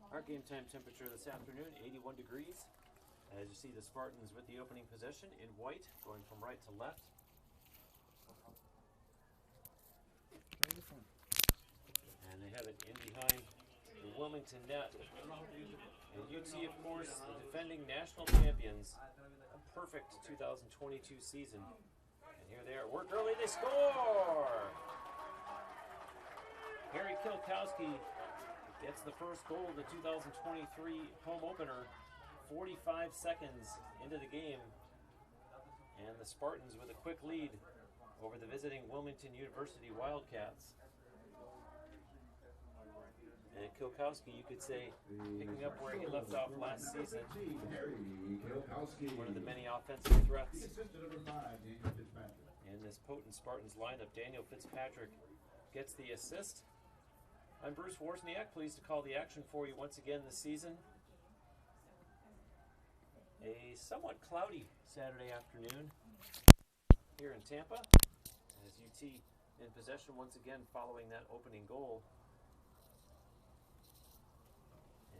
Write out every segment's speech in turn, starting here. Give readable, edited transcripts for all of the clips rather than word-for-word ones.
Our game time temperature this afternoon, 81 degrees. As you see, the Spartans with the opening possession in white, going from right to left. And they have it in behind the Wilmington net. And UT, of course, the defending national champions. A perfect 2022 season. And here they are. Work early, they score! Harry Kilkowski gets the first goal of the 2023 home opener, 45 seconds into the game. And the Spartans with a quick lead over the visiting Wilmington University Wildcats. And Kilkowski, you could say, picking up where he left off last season. One of the many offensive threats in this potent Spartans lineup. Daniel Fitzpatrick gets the assist. I'm Bruce Wozniak, pleased to call the action for you once again this season. A somewhat cloudy Saturday afternoon here in Tampa, as UT in possession once again following that opening goal.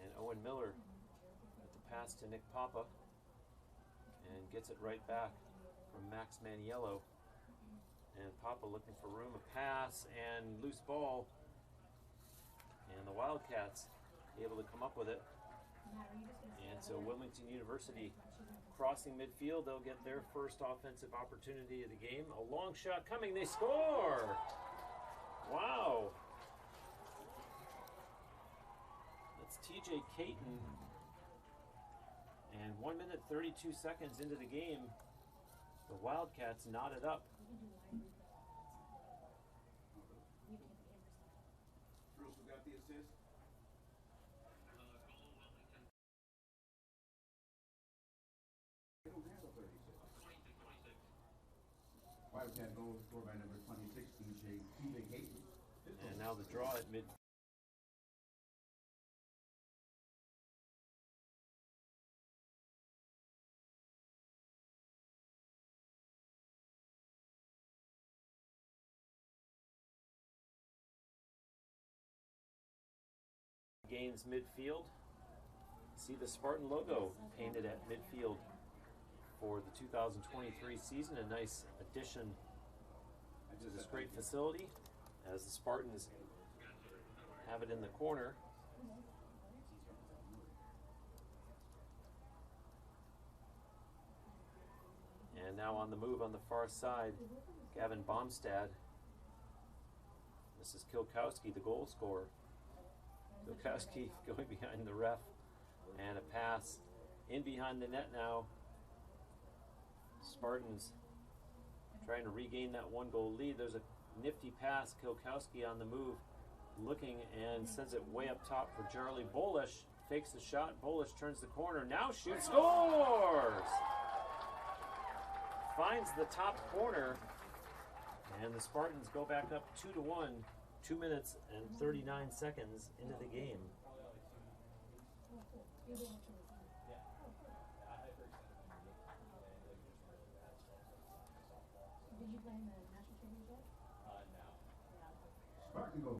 And Owen Miller with the pass to Nick Papa and gets it right back from Max Maniello. And Papa looking for room, a pass and loose ball. And the Wildcats able to come up with it. And so Wilmington University crossing midfield, they'll get their first offensive opportunity of the game. A long shot coming, they score! Wow! That's TJ Caton. And 1 minute 32 seconds into the game, the Wildcats knotted up. Wildcat goal scored by number 26, TJ Caton. And now the draw at mid. Gains midfield. See the Spartan logo painted at midfield for the 2023 season. A nice addition to this great facility as the Spartans have it in the corner. And now on the move on the far side, Gavin Bomstad. This is Kilkowski, the goal scorer. Kilkowski going behind the ref, and a pass in behind the net now. Spartans trying to regain that one-goal lead. There's a nifty pass. Kilkowski on the move, looking and sends it way up top for Charlie Bolish. Fakes the shot. Bolish turns the corner. Now shoots. Scores! Finds the top corner, and the Spartans go back up 2-1. 2 minutes and 39 seconds into the game. Did you play in the national championship? No. Spartan goal.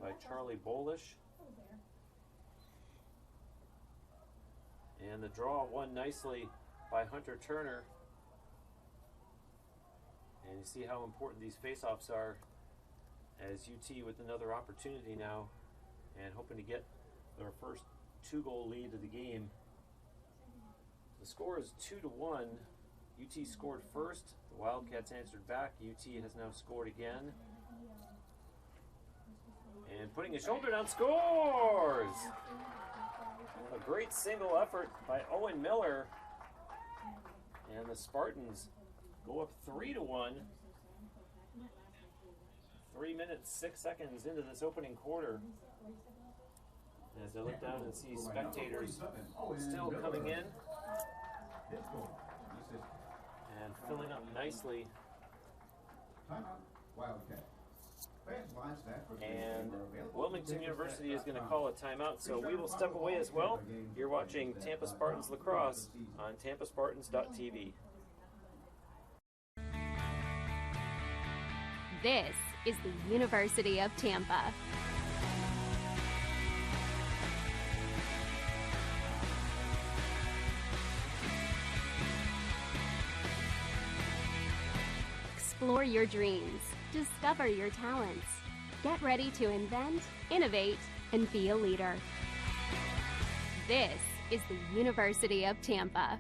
By Charlie Bolish. And the draw won nicely by Hunter Turner. And you see how important these face-offs are, as UT with another opportunity now and hoping to get their first 2-goal lead of the game. The score is 2-1. UT scored first. The Wildcats answered back. UT has now scored again. And putting a shoulder down, scores! A great single effort by Owen Miller. And the Spartans go up 3-1. 3 minutes, 6 seconds into this opening quarter. As I look down and see spectators still coming in and filling up nicely. And Wilmington University is going to call a timeout, so we will step away as well. You're watching Tampa Spartans Lacrosse on tampaspartans.tv. This is the University of Tampa. Explore your dreams, discover your talents. Get ready to invent, innovate, and be a leader. This is the University of Tampa.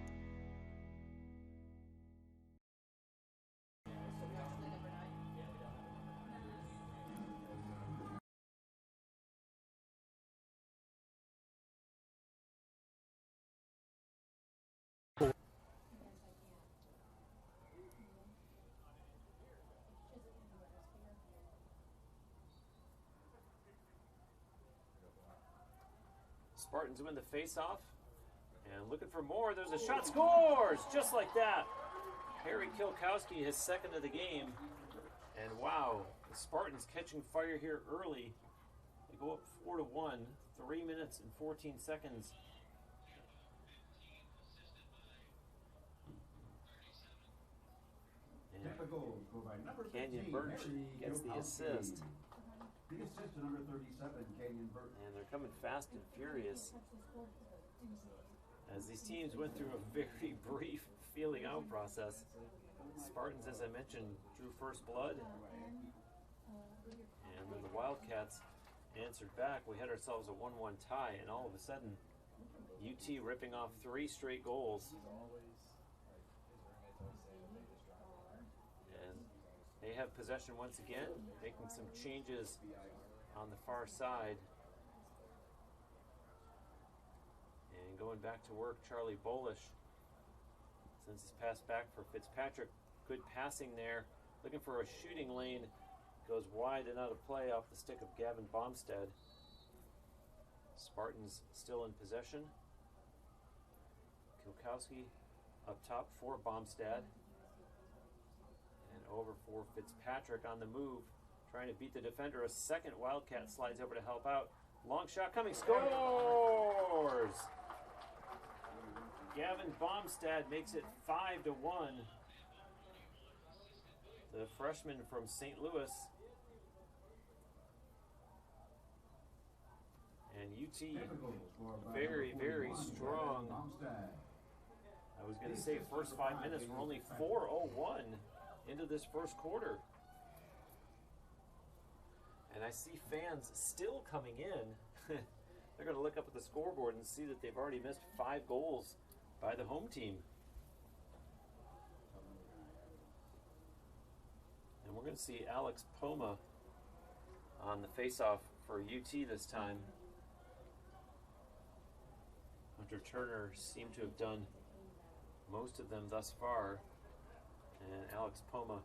Spartans win the face-off, and looking for more. There's a shot, scores just like that. Harry Kilkowski, his second of the game, and wow, the Spartans catching fire here early. They go up 4-1, 3 minutes and 14 seconds. Tampa goals scored by number 13, Canyon Birch Harry gets the Kilkowski. assist. The assist to number 37, Canyon Birch. And they're coming fast and furious as these teams went through a very brief feeling out process. Spartans, as I mentioned, drew first blood, and then the Wildcats answered back. We had ourselves a 1-1 tie, and all of a sudden, UT ripping off 3 straight goals. And they have possession once again, making some changes on the far side. And going back to work, Charlie Bolish sends his pass back for Fitzpatrick. Good passing there. Looking for a shooting lane. Goes wide and out of play off the stick of Gavin Bomstead. Spartans still in possession. Kilkowski up top for Bomstead. And over for Fitzpatrick on the move. Trying to beat the defender. A second Wildcat slides over to help out. Long shot coming. Scores! Gavin Bomstead makes it 5-1. The freshman from St. Louis. And UT very, very strong. I was going to say first 5 minutes, we're only 4:01 into this first quarter. And I see fans still coming in. They're going to look up at the scoreboard and see that they've already missed 5 goals by the home team. And we're going to see Alex Poma on the face-off for UT this time. Hunter Turner seemed to have done most of them thus far. And Alex Poma,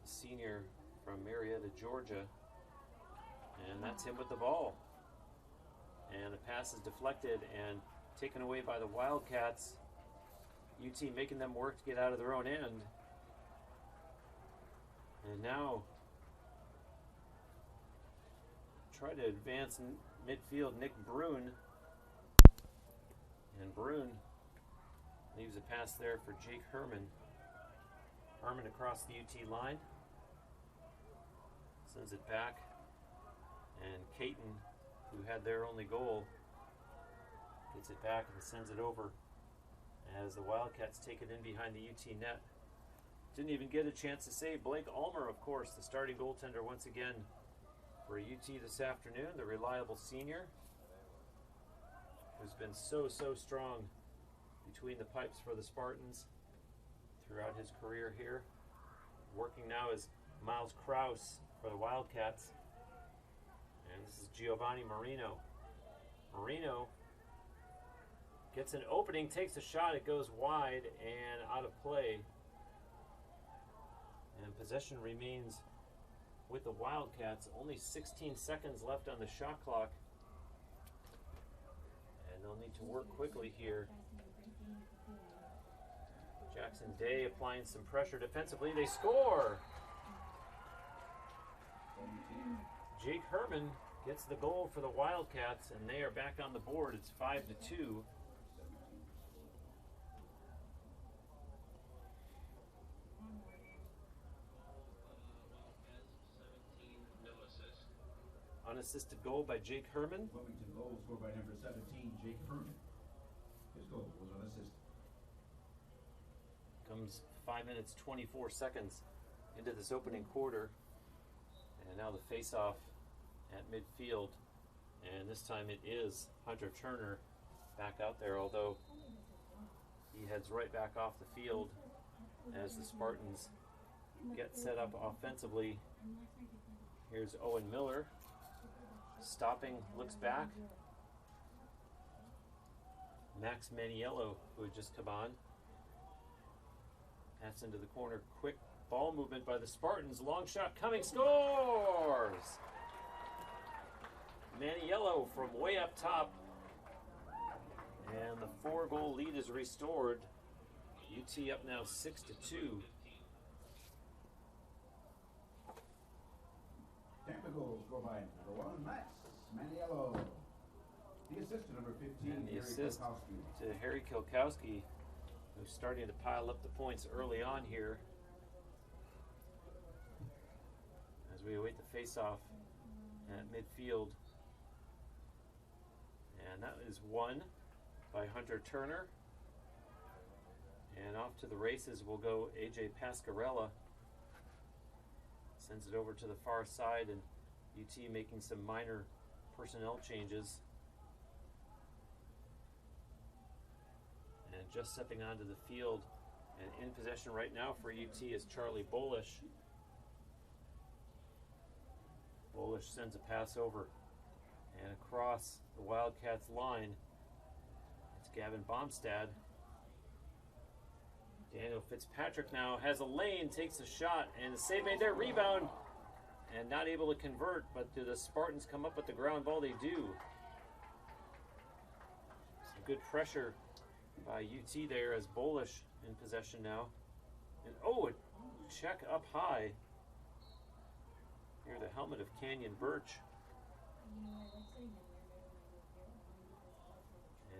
a senior from Marietta, Georgia. And that's him with the ball. And the pass is deflected and taken away by the Wildcats. UT making them work to get out of their own end. And now try to advance midfield Nick Brune. And Brune leaves a pass there for Jake Herman. Herman across the UT line. Sends it back. And Caton, who had their only goal, gets it back and sends it over as the Wildcats take it in behind the UT net. Didn't even get a chance to save. Blake Ulmer, of course, the starting goaltender once again for UT this afternoon, the reliable senior who's been so strong between the pipes for the Spartans throughout his career here. Working now is Miles Krause for the Wildcats. And this is Giovanni Marino. Marino gets an opening, takes a shot, it goes wide and out of play. And possession remains with the Wildcats. Only 16 seconds left on the shot clock. And they'll need to work quickly here. Jackson Day applying some pressure defensively. They score! Jake Herman gets the goal for the Wildcats, and they are back on the board. It's 5-2. unassisted goal by Jake Herman. Wilmington goal scored by number 17, Jake Herman. His goal was unassisted. Comes 5 minutes 24 seconds into this opening quarter, and now the face-off at midfield, and this time it is Hunter Turner back out there, although he heads right back off the field as the Spartans get set up offensively. Here's Owen Miller stopping, looks back. Max Maniello, who had just come on, pass into the corner, quick ball movement by the Spartans, long shot coming, scores! Maniello from way up top, and the 4-goal lead is restored. UT up now 6-2. Tampa goal scored by number 1, Max Maniello. The assist to number 15, And the Harry assist Kilkowski. to Harry Kilkowski, who's starting to pile up the points early on here as we await the face-off at midfield. And that is won by Hunter Turner. And off to the races will go AJ Pascarella. Sends it over to the far side, and UT making some minor personnel changes. And just stepping onto the field and in possession right now for UT is Charlie Bolish. Bolish sends a pass over and across the Wildcats line. It's Gavin Bomstad. Daniel Fitzpatrick now has a lane, takes a shot, and a save made there, rebound, and not able to convert, but do the Spartans come up with the ground ball? They do. Some good pressure by UT there as Bolish in possession now. And oh, a check up high. Near the helmet of Canyon Birch.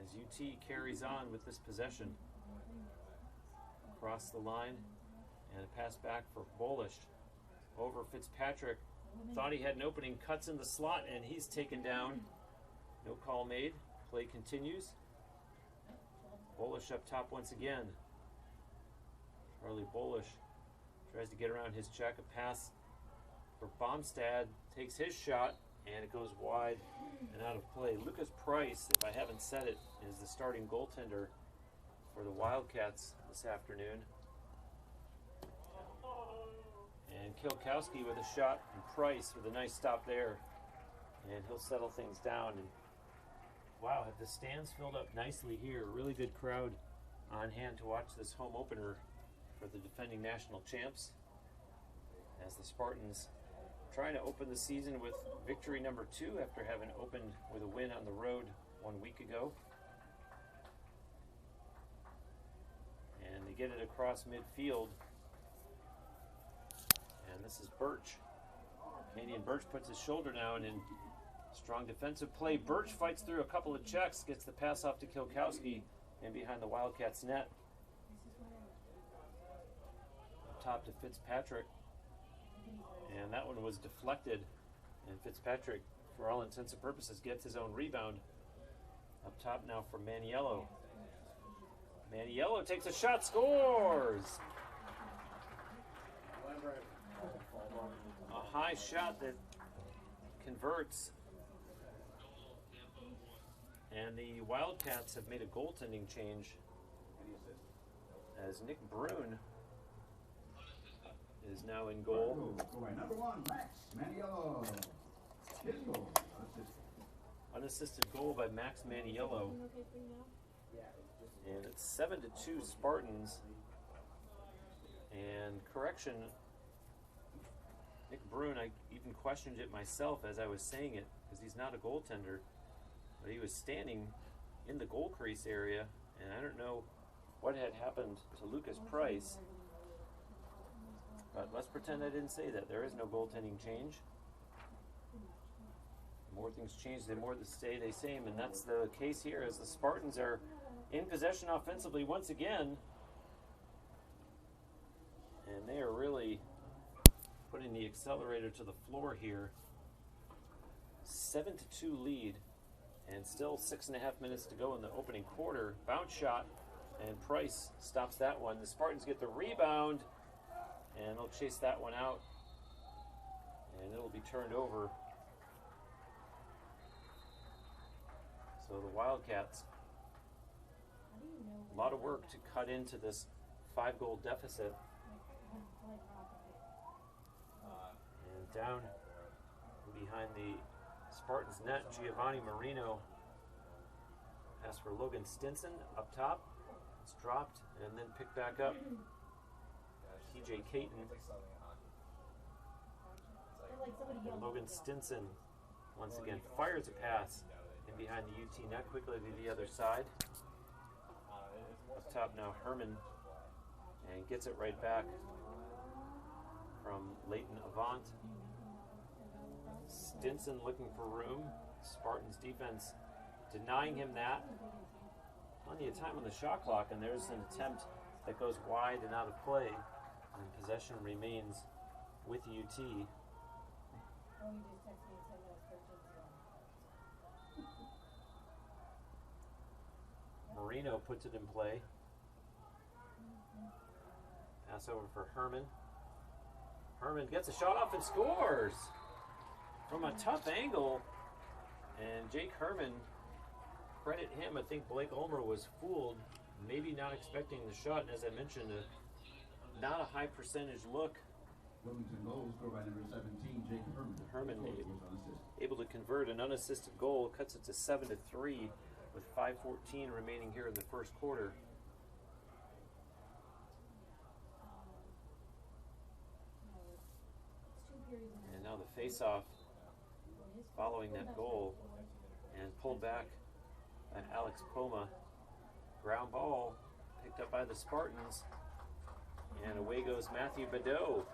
As UT carries on with this possession. Across the line, and a pass back for Bolish. Over Fitzpatrick. Thought he had an opening, cuts in the slot, and he's taken down. No call made. Play continues. Bolish up top once again. Charlie Bolish tries to get around his check. A pass for Bomstad. Takes his shot, and it goes wide and out of play. Lucas Price, if I haven't said it, is the starting goaltender for the Wildcats this afternoon. And Kilkowski with a shot, and Price with a nice stop there. And he'll settle things down. And wow, have the stands filled up nicely here. Really good crowd on hand to watch this home opener for the defending national champs, as the Spartans trying to open the season with victory number 2 after having opened with a win on the road 1 week ago. And they get it across midfield. And this is Birch. Canadian Birch puts his shoulder down in strong defensive play. Birch fights through a couple of checks, gets the pass off to Kilkowski and behind the Wildcats net. Up top to Fitzpatrick. And that one was deflected. And Fitzpatrick, for all intents and purposes, gets his own rebound. Up top now for Maniello. Maniello takes a shot, scores! A high shot that converts. And the Wildcats have made a goaltending change as Nick Brune is now in goal. Number 1, Max Maniello. His goal, Unassisted goal by Max Maniello. And it's 7-2 Spartans. And correction, Nick Brune, I even questioned it myself as I was saying it, because he's not a goaltender, but he was standing in the goal crease area, and I don't know what had happened to Lucas Price, but let's pretend I didn't say that. There is no goaltending change. The more things change, the more they stay the same, and that's the case here as the Spartans are in possession offensively once again, and they are really putting the accelerator to the floor here. 7-2 lead, and still 6.5 minutes to go in the opening quarter. Bounce shot, and Price stops that one. The Spartans get the rebound, and they'll chase that one out, and it'll be turned over. So the Wildcats, a lot of work to cut into this 5-goal deficit. And down behind the Spartans net, Giovanni Marino asks for Logan Stinson up top. It's dropped and then picked back up. TJ Caton and Logan Stinson once again fires a pass in behind the UT net quickly to the other side. Up top now Herman, and gets it right back from Leighton Avant. Stinson looking for room. Spartans defense denying him that. Plenty of time on the shot clock, and there's an attempt that goes wide and out of play. And possession remains with UT. Marino puts it in play. Pass over for Herman. Herman gets a shot off and scores from a tough angle. And Jake Herman, credit him. I think Blake Ulmer was fooled, maybe not expecting the shot. And as I mentioned, not a high percentage look. Wilmington goal scored by number 17, Jake Herman. Herman able to convert an unassisted goal, cuts it to 7-3 with 5:14 remaining here in the first quarter. And now the face-off following that goal, and pulled back by Alex Poma. Ground ball picked up by the Spartans, and away goes Matthew Badeau.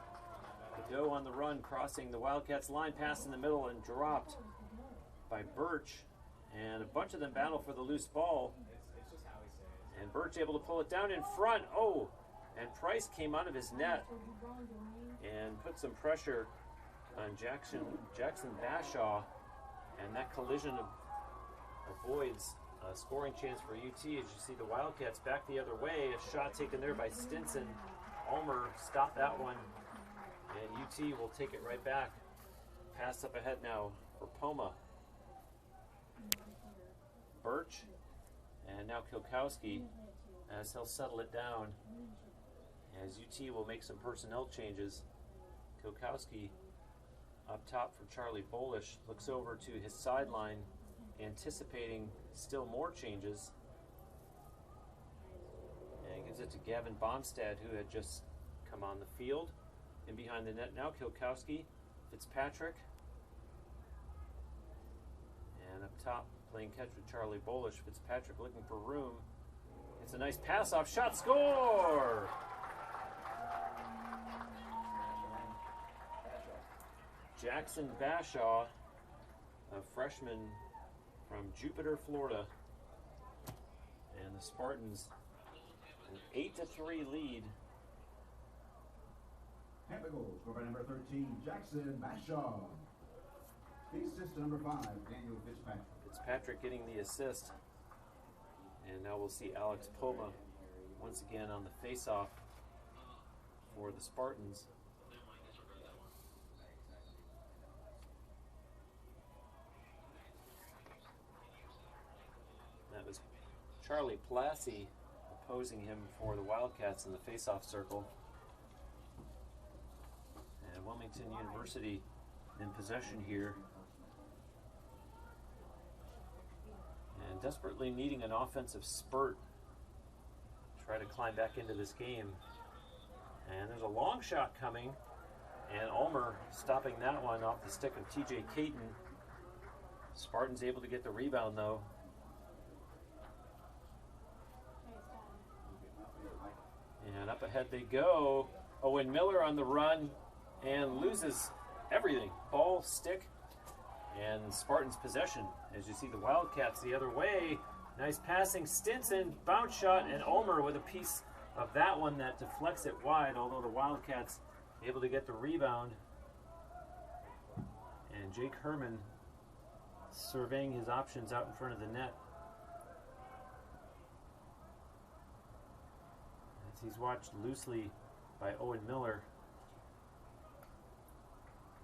Badeau on the run, crossing the Wildcats line, pass in the middle and dropped by Birch. And a bunch of them battle for the loose ball. And Birch able to pull it down in front. Oh, and Price came out of his net and put some pressure on Jackson Bashaw. And that collision avoids a scoring chance for UT as you see the Wildcats back the other way. A shot taken there by Stinson. Ulmer stopped that one. And UT will take it right back. Pass up ahead now for Poma. Birch, and now Kilkowski as he'll settle it down as UT will make some personnel changes. Kilkowski up top for Charlie Bolish, looks over to his sideline, anticipating still more changes, and gives it to Gavin Bomstad, who had just come on the field. And behind the net now, Kilkowski, Fitzpatrick, and up top playing catch with Charlie Bolish. Fitzpatrick looking for room. It's a nice pass off shot, score! Jackson Bashaw, a freshman from Jupiter, Florida. And the Spartans an 8-3 lead. Tampa goal scored by number 13, Jackson Bashaw. The assist to number 5, Daniel Fitzpatrick. Fitzpatrick getting the assist. And now we'll see Alex Poma once again on the face-off for the Spartans. That was Charlie Plassey opposing him for the Wildcats in the face-off circle. And Wilmington University in possession here. And desperately needing an offensive spurt to try to climb back into this game. And there's a long shot coming, and Ulmer stopping that one off the stick of TJ Caton. Spartans able to get the rebound though. And up ahead they go. Owen Miller on the run and loses everything. Ball, stick, and Spartans possession. As you see the Wildcats the other way. Nice passing, Stinson, bounce shot, and Ulmer with a piece of that one that deflects it wide, although the Wildcats able to get the rebound. And Jake Herman surveying his options out in front of the net. As he's watched loosely by Owen Miller.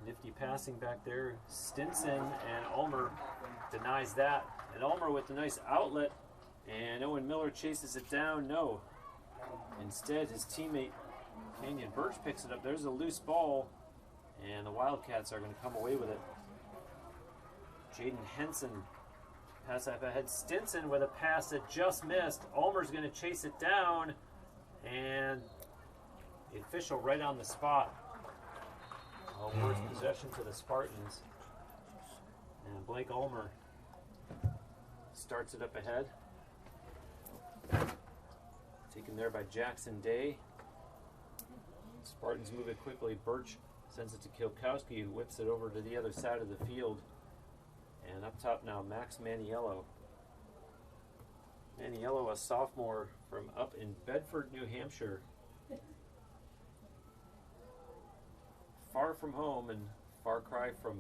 Nifty passing back there. Stinson, and Ulmer denies that. And Ulmer with a nice outlet, and Owen Miller chases it down. No. Instead, his teammate Kenyon Birch picks it up. There's a loose ball, and the Wildcats are going to come away with it. Jaden Henson pass up ahead. Stinson with a pass that just missed. Ulmer's going to chase it down, and the official right on the spot. Worst possession to the Spartans. And Blake Ulmer starts it up ahead. Taken there by Jackson Day. Spartans move it quickly. Birch sends it to Kilkowski, who whips it over to the other side of the field. And up top now, Max Maniello. Maniello, a sophomore from up in Bedford, New Hampshire. Far from home and far cry from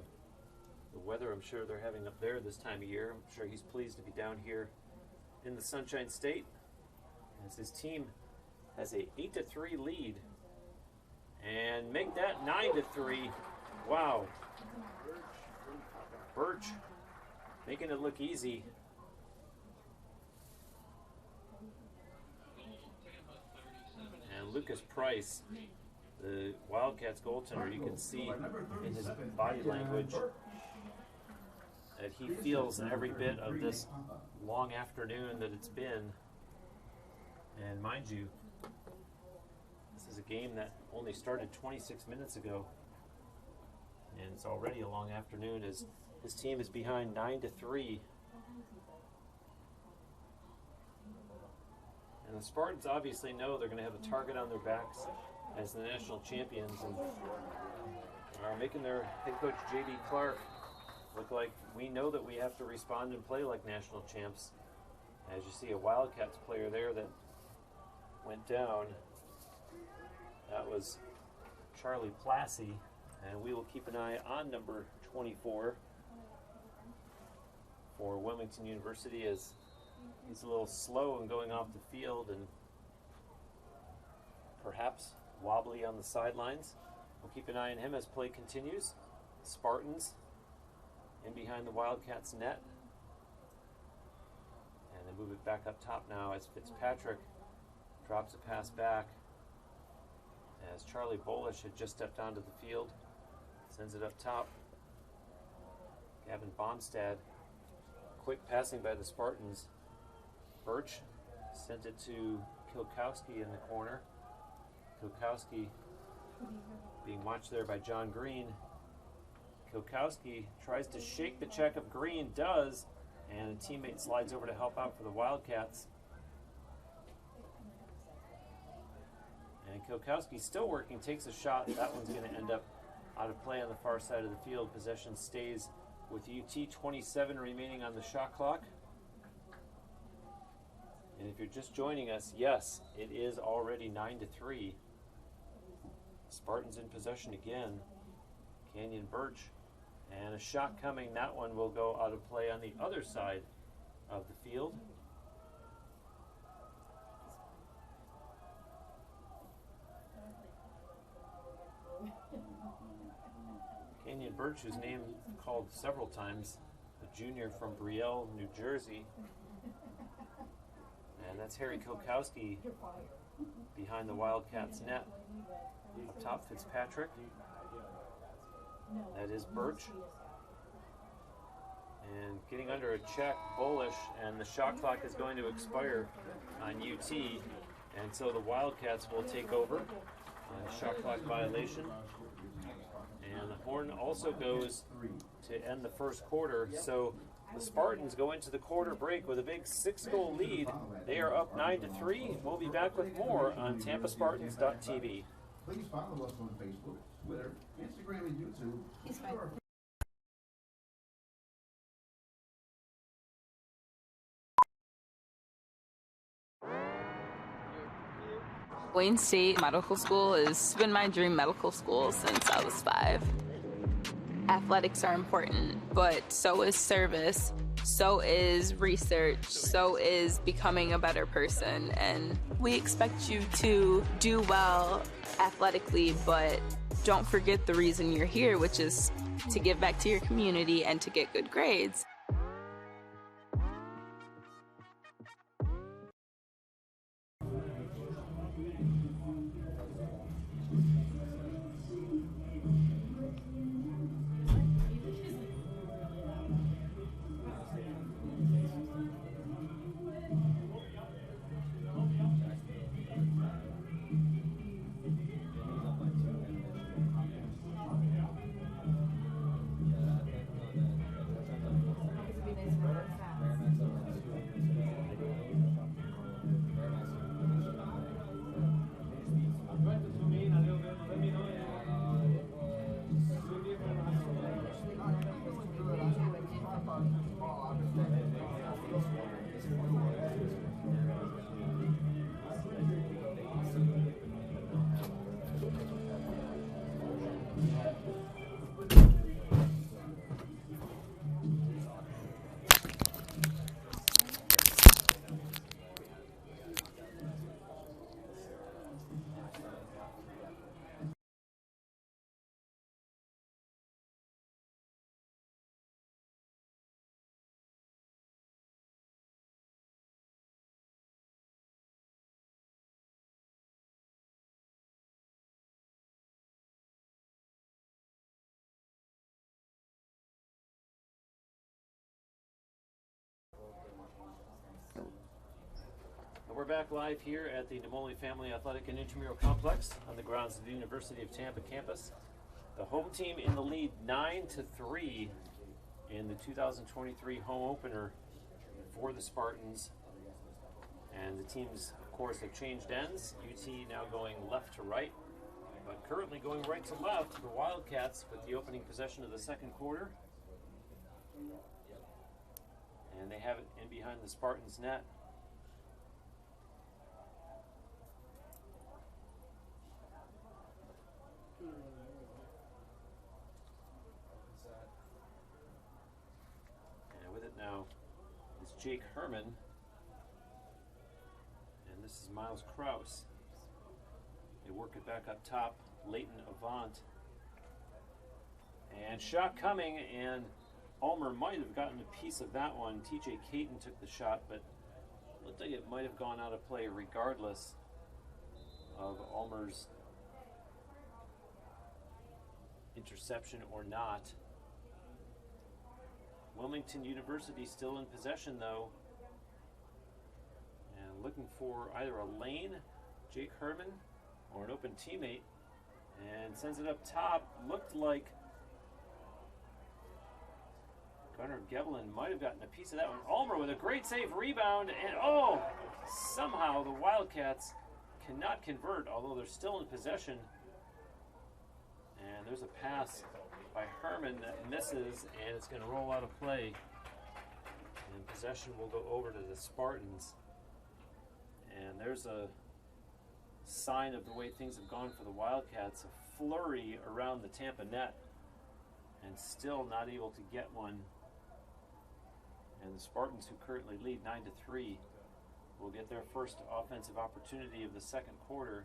the weather I'm sure they're having up there this time of year. I'm sure he's pleased to be down here in the Sunshine State as his team has a 8-3 lead. And make that 9-3. Wow. Birch making it look easy. And Lucas Price, the Wildcats goaltender, you can see in his body language that he feels every bit of this long afternoon that it's been. And mind you, this is a game that only started 26 minutes ago, and it's already a long afternoon as his team is behind 9-3. And the Spartans obviously know they're going to have a target on their backs as the national champions, and are making their head coach J.D. Clark look like we know that we have to respond and play like national champs. As you see a Wildcats player there that went down, that was Charlie Plassey, and we will keep an eye on number 24 for Wilmington University as he's a little slow in going off the field and perhaps wobbly on the sidelines. We'll keep an eye on him as play continues. Spartans in behind the Wildcats net. And they move it back up top now as Fitzpatrick drops a pass back as Charlie Bolish had just stepped onto the field. Sends it up top. Gavin Bomstad. Quick passing by the Spartans. Birch sent it to Kilkowski in the corner. Kilkowski being watched there by John Green. Kilkowski tries to shake the check of Green, does, and a teammate slides over to help out for the Wildcats. And Kilkowski still working, takes a shot. That one's going to end up out of play on the far side of the field. Possession stays with UT, 27 remaining on the shot clock. And if you're just joining us, yes, it is already 9-3. Spartans in possession again. Kenyon Birch, and a shot coming. That one will go out of play on the other side of the field. Kenyon Birch, whose name called several times, a junior from Brielle, New Jersey. And that's Harry Kilkowski behind the Wildcats net. Up top, Fitzpatrick. That is Birch. And getting under a check, Bolish, and the shot clock is going to expire on UT. And so the Wildcats will take over on a shot clock violation. And the horn also goes to end the first quarter. So the Spartans go into the quarter break with a big 6-goal lead. They are up 9-3. We'll be back with more on TampaSpartans.tv. Please follow us on Facebook, Twitter, Instagram, and YouTube. He's fine. Wayne State Medical School has been my dream medical school since I was 5. athletics are important, but so is service, so is research, so is becoming a better person. And we expect you to do well athletically, but don't forget the reason you're here, which is to give back to your community and to get good grades. We're back live here at the Nemoli Family Athletic and Intramural Complex on the grounds of the University of Tampa campus. The home team in the lead 9-3 in the 2023 home opener for the Spartans. And the teams, of course, have changed ends. UT now going left to right, but currently going right to left. The Wildcats with the opening possession of the second quarter. And they have it in behind the Spartans' net. And with it now is Jake Herman. And this is Miles Krause. They work it back up top. Leighton Avant. And shot coming, and Ulmer might have gotten a piece of that one. TJ Caton took the shot, but it looked like it might have gone out of play regardless of Ulmer's interception or not. Wilmington University still in possession though, and looking for either a lane, Jake Herman, or an open teammate, and sends it up top. Looked like Gunnar Gebelin might have gotten a piece of that one. Ulmer with a great save, rebound, and oh, somehow the Wildcats cannot convert, although they're still in possession. And there's a pass by Herman that misses, and it's going to roll out of play. And possession will go over to the Spartans. And there's a sign of the way things have gone for the Wildcats. A flurry around the Tampa net, and still not able to get one. And the Spartans, who currently lead 9-3, will get their first offensive opportunity of the second quarter,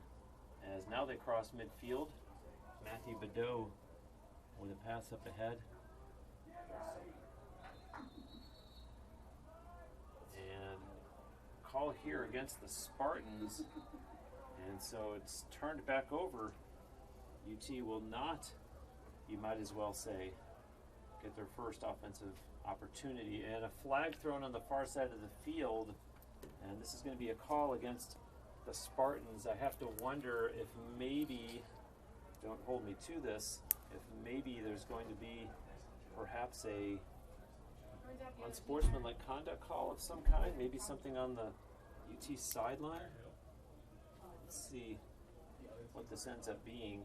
as now they cross midfield. Matthew Badeau with a pass up ahead. And call here against the Spartans. And so it's turned back over. UT will not, you might as well say, get their first offensive opportunity. And a flag thrown on the far side of the field. And this is going to be a call against the Spartans. I have to wonder if maybe, don't hold me to this, if maybe there's going to be perhaps a unsportsmanlike conduct call of some kind, maybe something on the UT sideline. Let's see what this ends up being.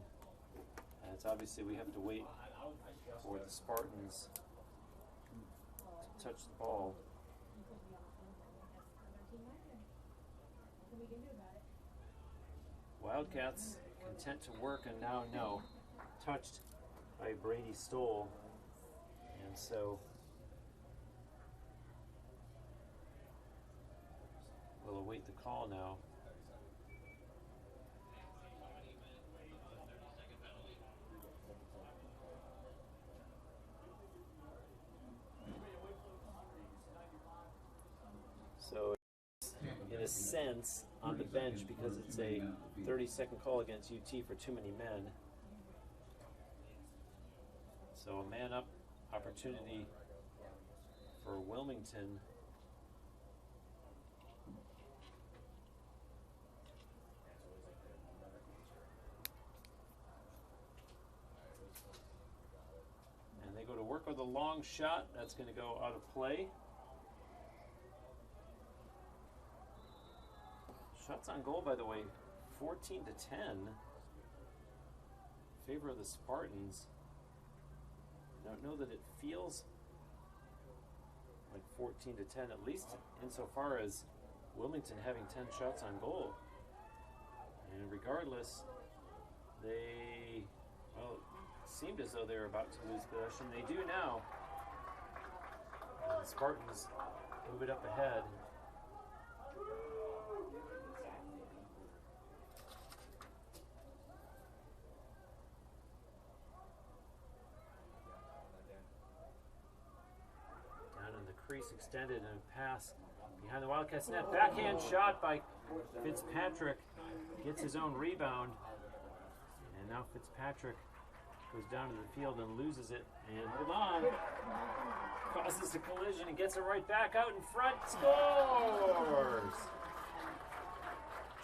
And it's obviously we have to wait for the Spartans to touch the ball. Wildcats content to work, and now no. Touched by Brady Stoll. so we'll await the call now. So in a sense, on the bench because it's a 30-second call against UT for too many men. So a man-up opportunity for Wilmington. And they go to work with a long shot. That's going to go out of play. Shots on goal, by the way, 14 to 10 in favor of the Spartans. I don't know that it feels like 14 to 10, at least insofar as Wilmington having 10 shots on goal. And regardless, they, well, it seemed as though they were about to lose possession. They do now. And the Spartans move it up ahead. Crease extended and pass behind the Wildcats net. Backhand shot by Fitzpatrick. Gets his own rebound. And now Fitzpatrick goes down to the field and loses it. And hold on. Causes a collision and gets it right back out in front. Scores!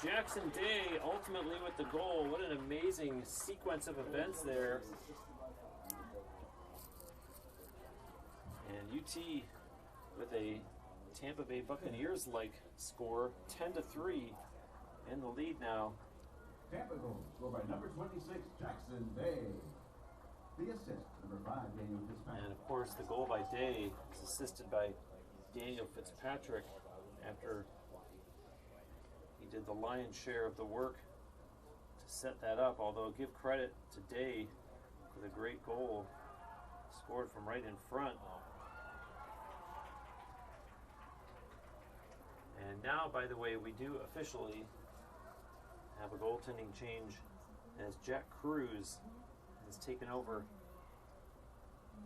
Jackson Day ultimately with the goal. What an amazing sequence of events there. And UT with a Tampa Bay Buccaneers-like score, 10-3 in the lead now. Tampa goal scored by number 26, Jackson Day. The assist, number 5, Daniel Fitzpatrick. And of course, the goal by Day is assisted by Daniel Fitzpatrick after he did the lion's share of the work to set that up, although give credit to Day for the great goal scored from right in front. And now, by the way, we do officially have a goaltending change as Jack Cruz has taken over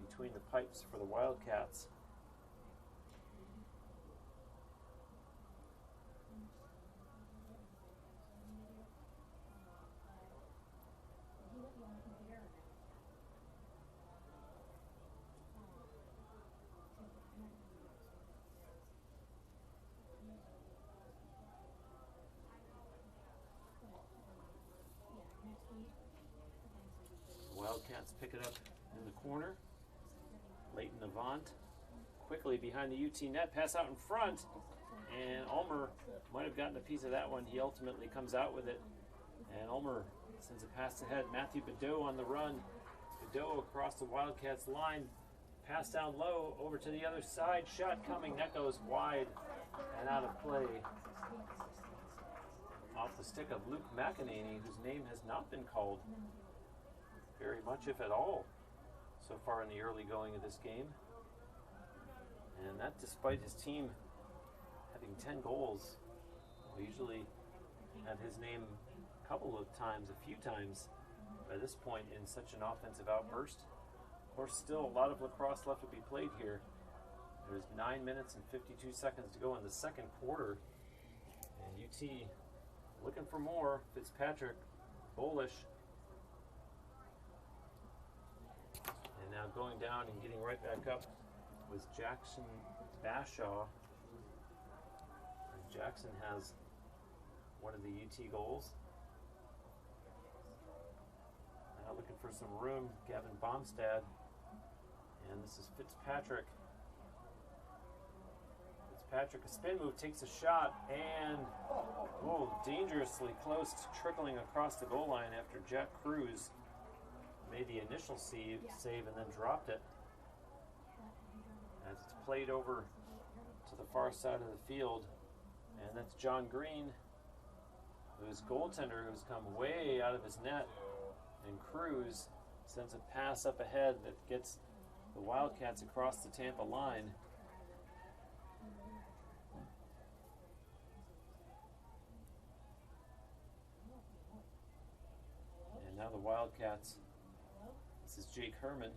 between the pipes for the Wildcats. Wildcats pick it up in the corner. Leighton Avant quickly behind the UT net, pass out in front, and Ulmer might have gotten a piece of that one. He ultimately comes out with it, and Ulmer sends a pass ahead. Matthew Bedeau on the run. Bedeau across the Wildcats line, pass down low over to the other side. Shot coming, that goes wide and out of play. Off the stick of Luke McEnany, whose name has not been called very much, if at all, so far in the early going of this game. And that despite his team having 10 goals. We usually have his name a couple of times, a few times by this point in such an offensive outburst. Of course, still a lot of lacrosse left to be played here. There's 9 minutes and 52 seconds to go in the second quarter. And UT looking for more. Fitzpatrick, bullish. And now going down and getting right back up was Jackson Bashaw. And Jackson has one of the UT goals. Now looking for some room, Gavin Bomstad. And this is Fitzpatrick. Fitzpatrick, a spin move, takes a shot, and dangerously close to trickling across the goal line after Jack Cruz made the initial save and then dropped it. As it's played over to the far side of the field, and that's John Green, whose goaltender who's come way out of his net, and Cruz sends a pass up ahead that gets the Wildcats across the Tampa line. And now the Wildcats. This is Jake Herman.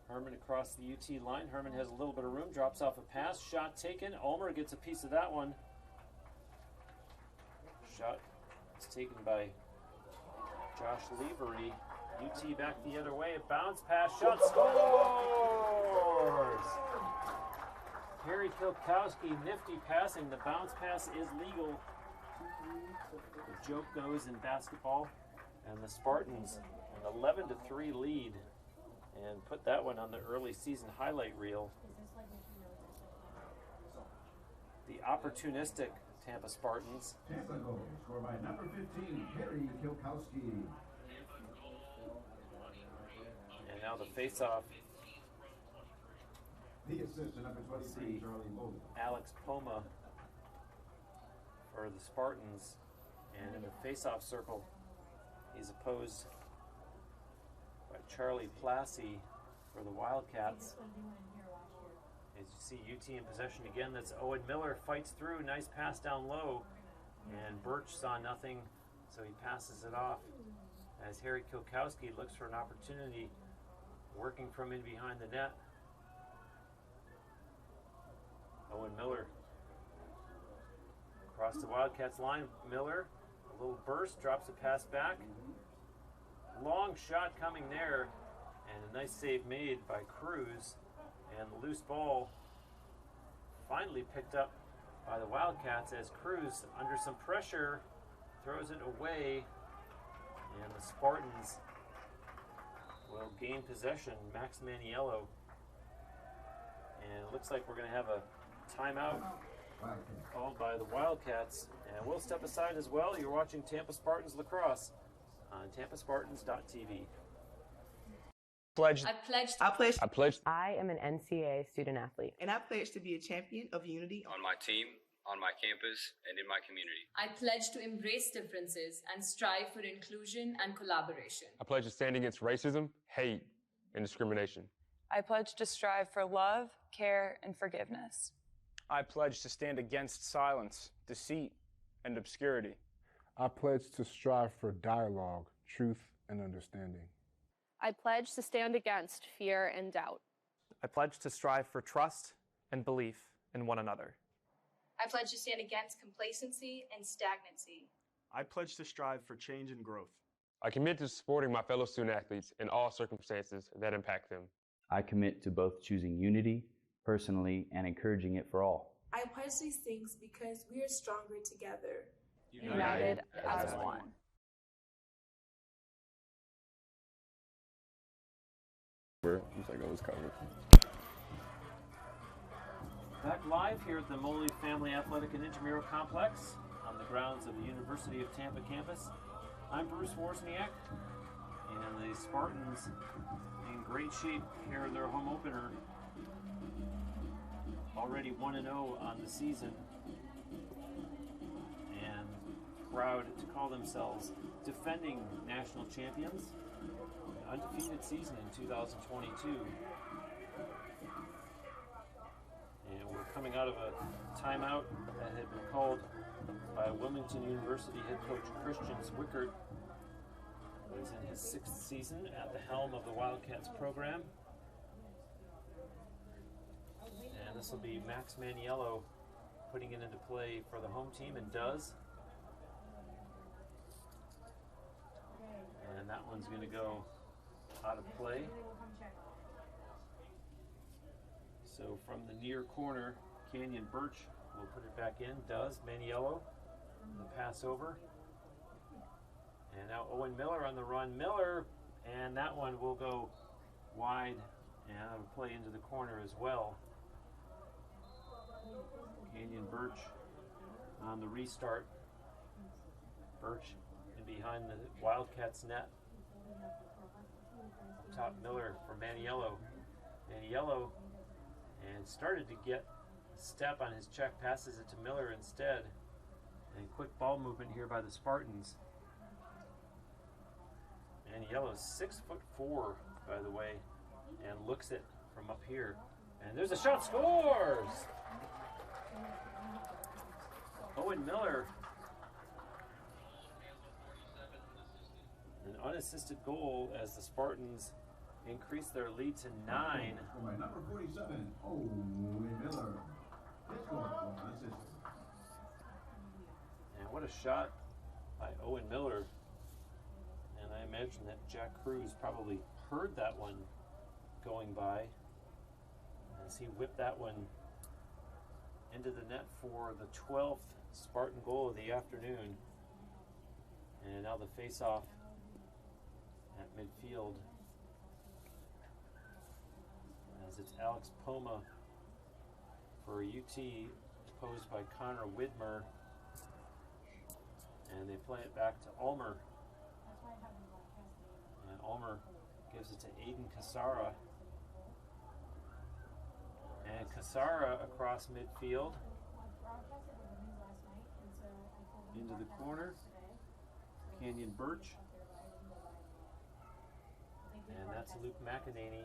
Herman across the UT line. Herman has a little bit of room, drops off a pass, shot taken. Ulmer gets a piece of that one. Shot is taken by Josh Levery. UT back the other way, a bounce pass, shot, scores! Harry Kilkowski, nifty passing. The bounce pass is legal. The joke goes in basketball, and the Spartans an 11-3 lead, and put that one on the early season highlight reel. The opportunistic Tampa Spartans. Tampa goal scored by number 15, Harry Kilkowski. And now the face-off. The assist to number 23, Charlie Logan. Alex Poma for the Spartans. And in the face-off circle, he's opposed by Charlie Plassey for the Wildcats. As you see, UT in possession again. That's Owen Miller, fights through. Nice pass down low. And Birch saw nothing, so he passes it off. As Harry Kilkowski looks for an opportunity, working from in behind the net. Owen Miller across the Wildcats line. Miller, a little burst, drops a pass back. Long shot coming there, and a nice save made by Cruz. And the loose ball finally picked up by the Wildcats as Cruz, under some pressure, throws it away. And the Spartans will gain possession. Max Maniello. And it looks like we're going to have a timeout called by the Wildcats. And we'll step aside as well. You're watching Tampa Spartans Lacrosse on tampaspartans.tv. I am an NCAA student athlete. And I pledge to be a champion of unity on my team, on my campus, and in my community. I pledge to embrace differences and strive for inclusion and collaboration. I pledge to stand against racism, hate, and discrimination. I pledge to strive for love, care, and forgiveness. I pledge to stand against silence, deceit, and obscurity. I pledge to strive for dialogue, truth, and understanding. I pledge to stand against fear and doubt. I pledge to strive for trust and belief in one another. I pledge to stand against complacency and stagnancy. I pledge to strive for change and growth. I commit to supporting my fellow student athletes in all circumstances that impact them. I commit to both choosing unity personally and encouraging it for all. I pledge these things because we are stronger together. United as one. Looks like it was covered. Back live here at the Moley Family Athletic and Intramural Complex on the grounds of the University of Tampa campus. I'm Bruce Wozniak, and the Spartans in great shape here in their home opener. Already 1-0 on the season, and proud to call themselves defending national champions. Undefeated season in 2022. And we're coming out of a timeout that had been called by Wilmington University head coach Christian Zwickert, who is in his 6th season at the helm of the Wildcats program. And this will be Max Maniello putting it into play for the home team, and does. And that one's going to go out of play. So from the near corner, Canyon Birch will put it back in. Does Maniello, the pass over. And now Owen Miller on the run. Miller, and that one will go wide and out of play into the corner as well. Canyon Birch on the restart. Birch in behind the Wildcats net. Up top, Miller for Maniello. Maniello, and started to get a step on his check, passes it to Miller instead. And quick ball movement here by the Spartans. Maniello's 6'4", by the way. and looks it from up here. And there's a shot, scores! Owen Miller. An unassisted goal as the Spartans increase their lead to 9. Number 47, Owen Miller. His goal, unassisted. And what a shot by Owen Miller. And I imagine that Jack Cruz probably heard that one going by as he whipped that one into the net for the 12th Spartan goal of the afternoon. And now the face-off at midfield as it's Alex Poma for UT, opposed by Connor Widmer. And they play it back to Ulmer. And Ulmer gives it to Aiden Cassara. And Cassara across midfield. Into the corner. Canyon Birch. And that's Luke McEnany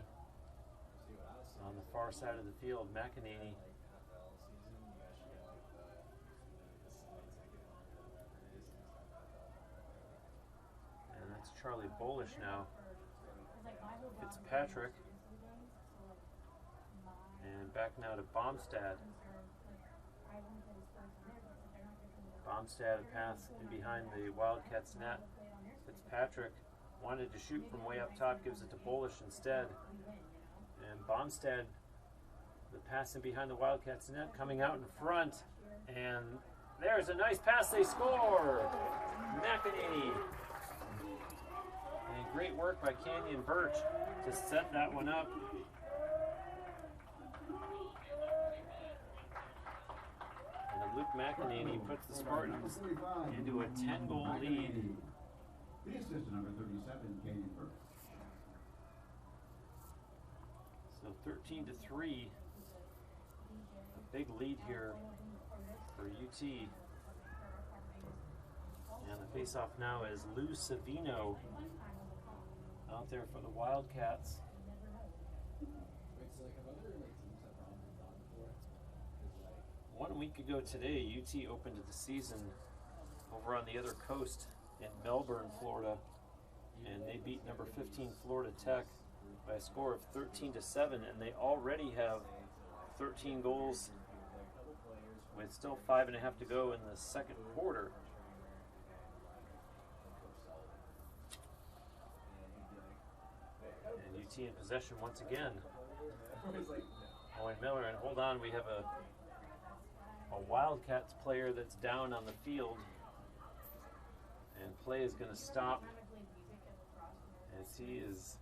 on the far side of the field. McEnany and that's Charlie Bolish now. Fitzpatrick. And back now to Bomstad. Bomstad a pass in behind the Wildcats net. Fitzpatrick wanted to shoot from way up top, gives it to Bolish instead. And Bomstad, the pass in behind the Wildcats net, coming out in front. And there's a nice pass, they score! McEnany. And great work by Canyon Birch to set that one up. And Luke McEnany puts the Spartans into a 10-goal lead. The assistant, number 37, Canyon Birch. So 13-3. A big lead here for UT. And the face-off now is Lou Savino out there for the Wildcats. 1 week ago today, UT opened the season over on the other coast in Melbourne, Florida, and they beat number 15 Florida Tech by a score of 13-7, and they already have 13 goals with still 5.5 to go in the second quarter. And UT in possession once again. Owen Miller, and hold on, we have a Wildcats player that's down on the field, and play is going to stop as he is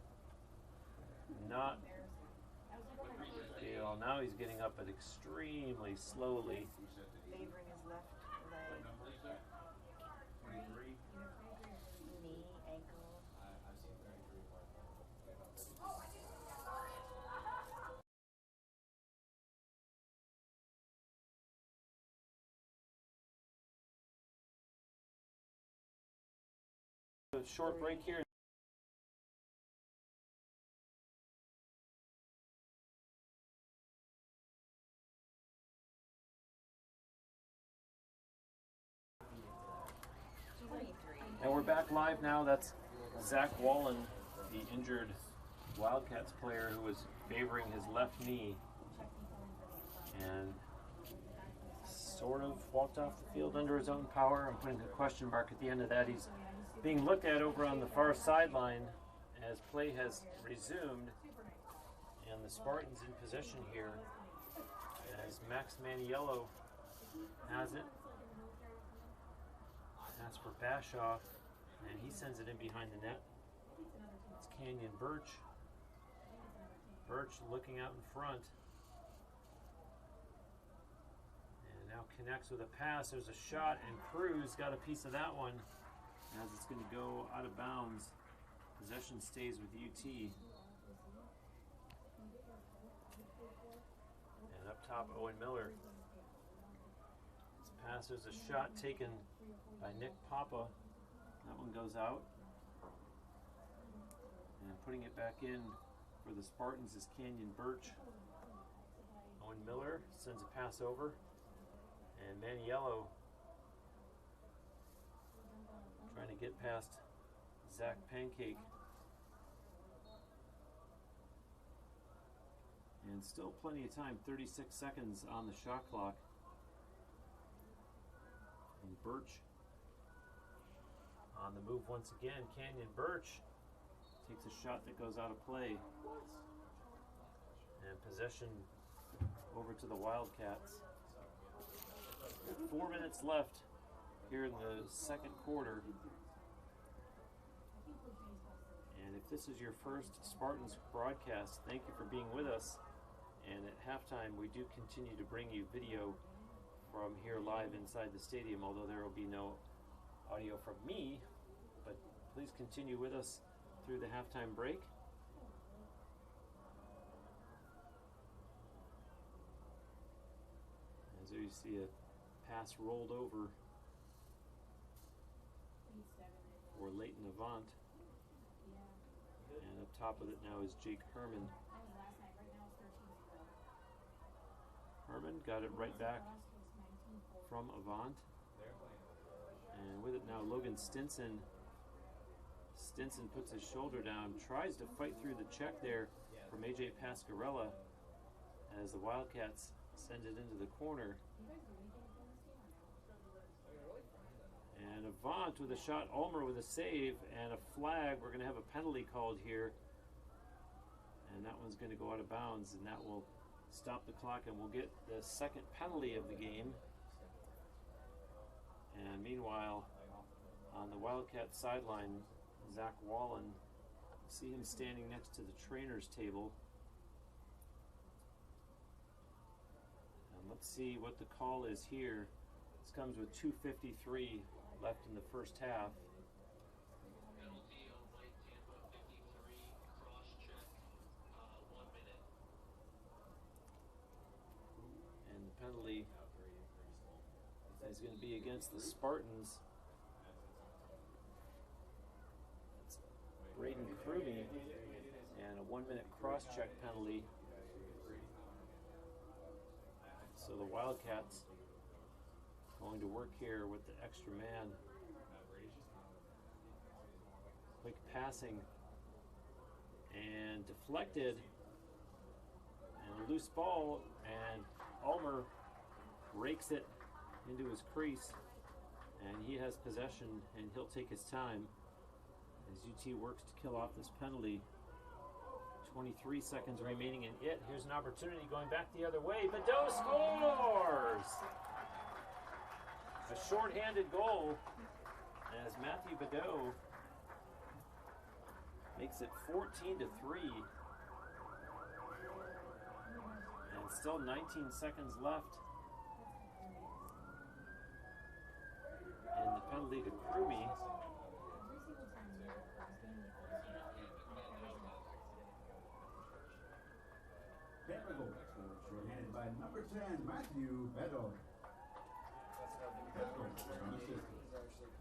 not, well, now he's getting up but extremely slowly. Favoring his left leg. 23. Knee, ankle. A short break here. And we're back live now. That's Zach Wallen, the injured Wildcats player who was favoring his left knee and sort of walked off the field under his own power. I'm putting a question mark at the end of that. He's being looked at over on the far sideline as play has resumed, and the Spartans in possession here as Max Maniello has it. Pass for Bashoff, and he sends it in behind the net. It's Canyon Birch. Birch looking out in front. And now connects with a pass. There's a shot, and Cruz got a piece of that one as it's going to go out of bounds. Possession stays with UT. And up top, Owen Miller. This pass, there's a shot taken by Nick Papa. That one goes out. And putting it back in for the Spartans is Canyon Birch. Owen Miller sends a pass over. And Maniello trying to get past Zach Pancake. And still plenty of time, 36 seconds on the shot clock. And Birch on the move once again. Canyon Birch takes a shot that goes out of play. And possession over to the Wildcats. 4 minutes left here in the second quarter. And if this is your first Spartans broadcast, thank you for being with us. And at halftime, we do continue to bring you video from here live inside the stadium, although there will be no audio from me. But please continue with us through the halftime break. As you see a pass rolled over for Leighton Avant. And up top of it now is Jake Herman. Herman got it right back from Avant. And with it now Logan Stinson. Stinson puts his shoulder down, tries to fight through the check there from AJ Pascarella as the Wildcats send it into the corner. And Avant with a shot, Ulmer with a save, and a flag. We're going to have a penalty called here. And that one's going to go out of bounds, and that will stop the clock, and we'll get the second penalty of the game. And meanwhile, on the Wildcat sideline, Zach Wallen, see him standing next to the trainer's table. And let's see what the call is here. This comes with 2:53 left in the first half. Penalty on White Tampa, 53, cross check, 1 minute. And the penalty is going to be against the Spartans. It's Braden Krubey, and a 1 minute cross check penalty. So the Wildcats going to work here with the extra man. Quick passing and deflected, and a loose ball, and Ulmer rakes it into his crease, and he has possession, and he'll take his time as UT works to kill off this penalty. 23 seconds remaining in it. Here's an opportunity going back the other way. Badeau scores! A short-handed goal as Matthew Badeau makes it 14-3. And still 19 seconds left. And the penalty to Krumie. Tampa goal short-handed by number 10, Matthew Badeau. Number 38 is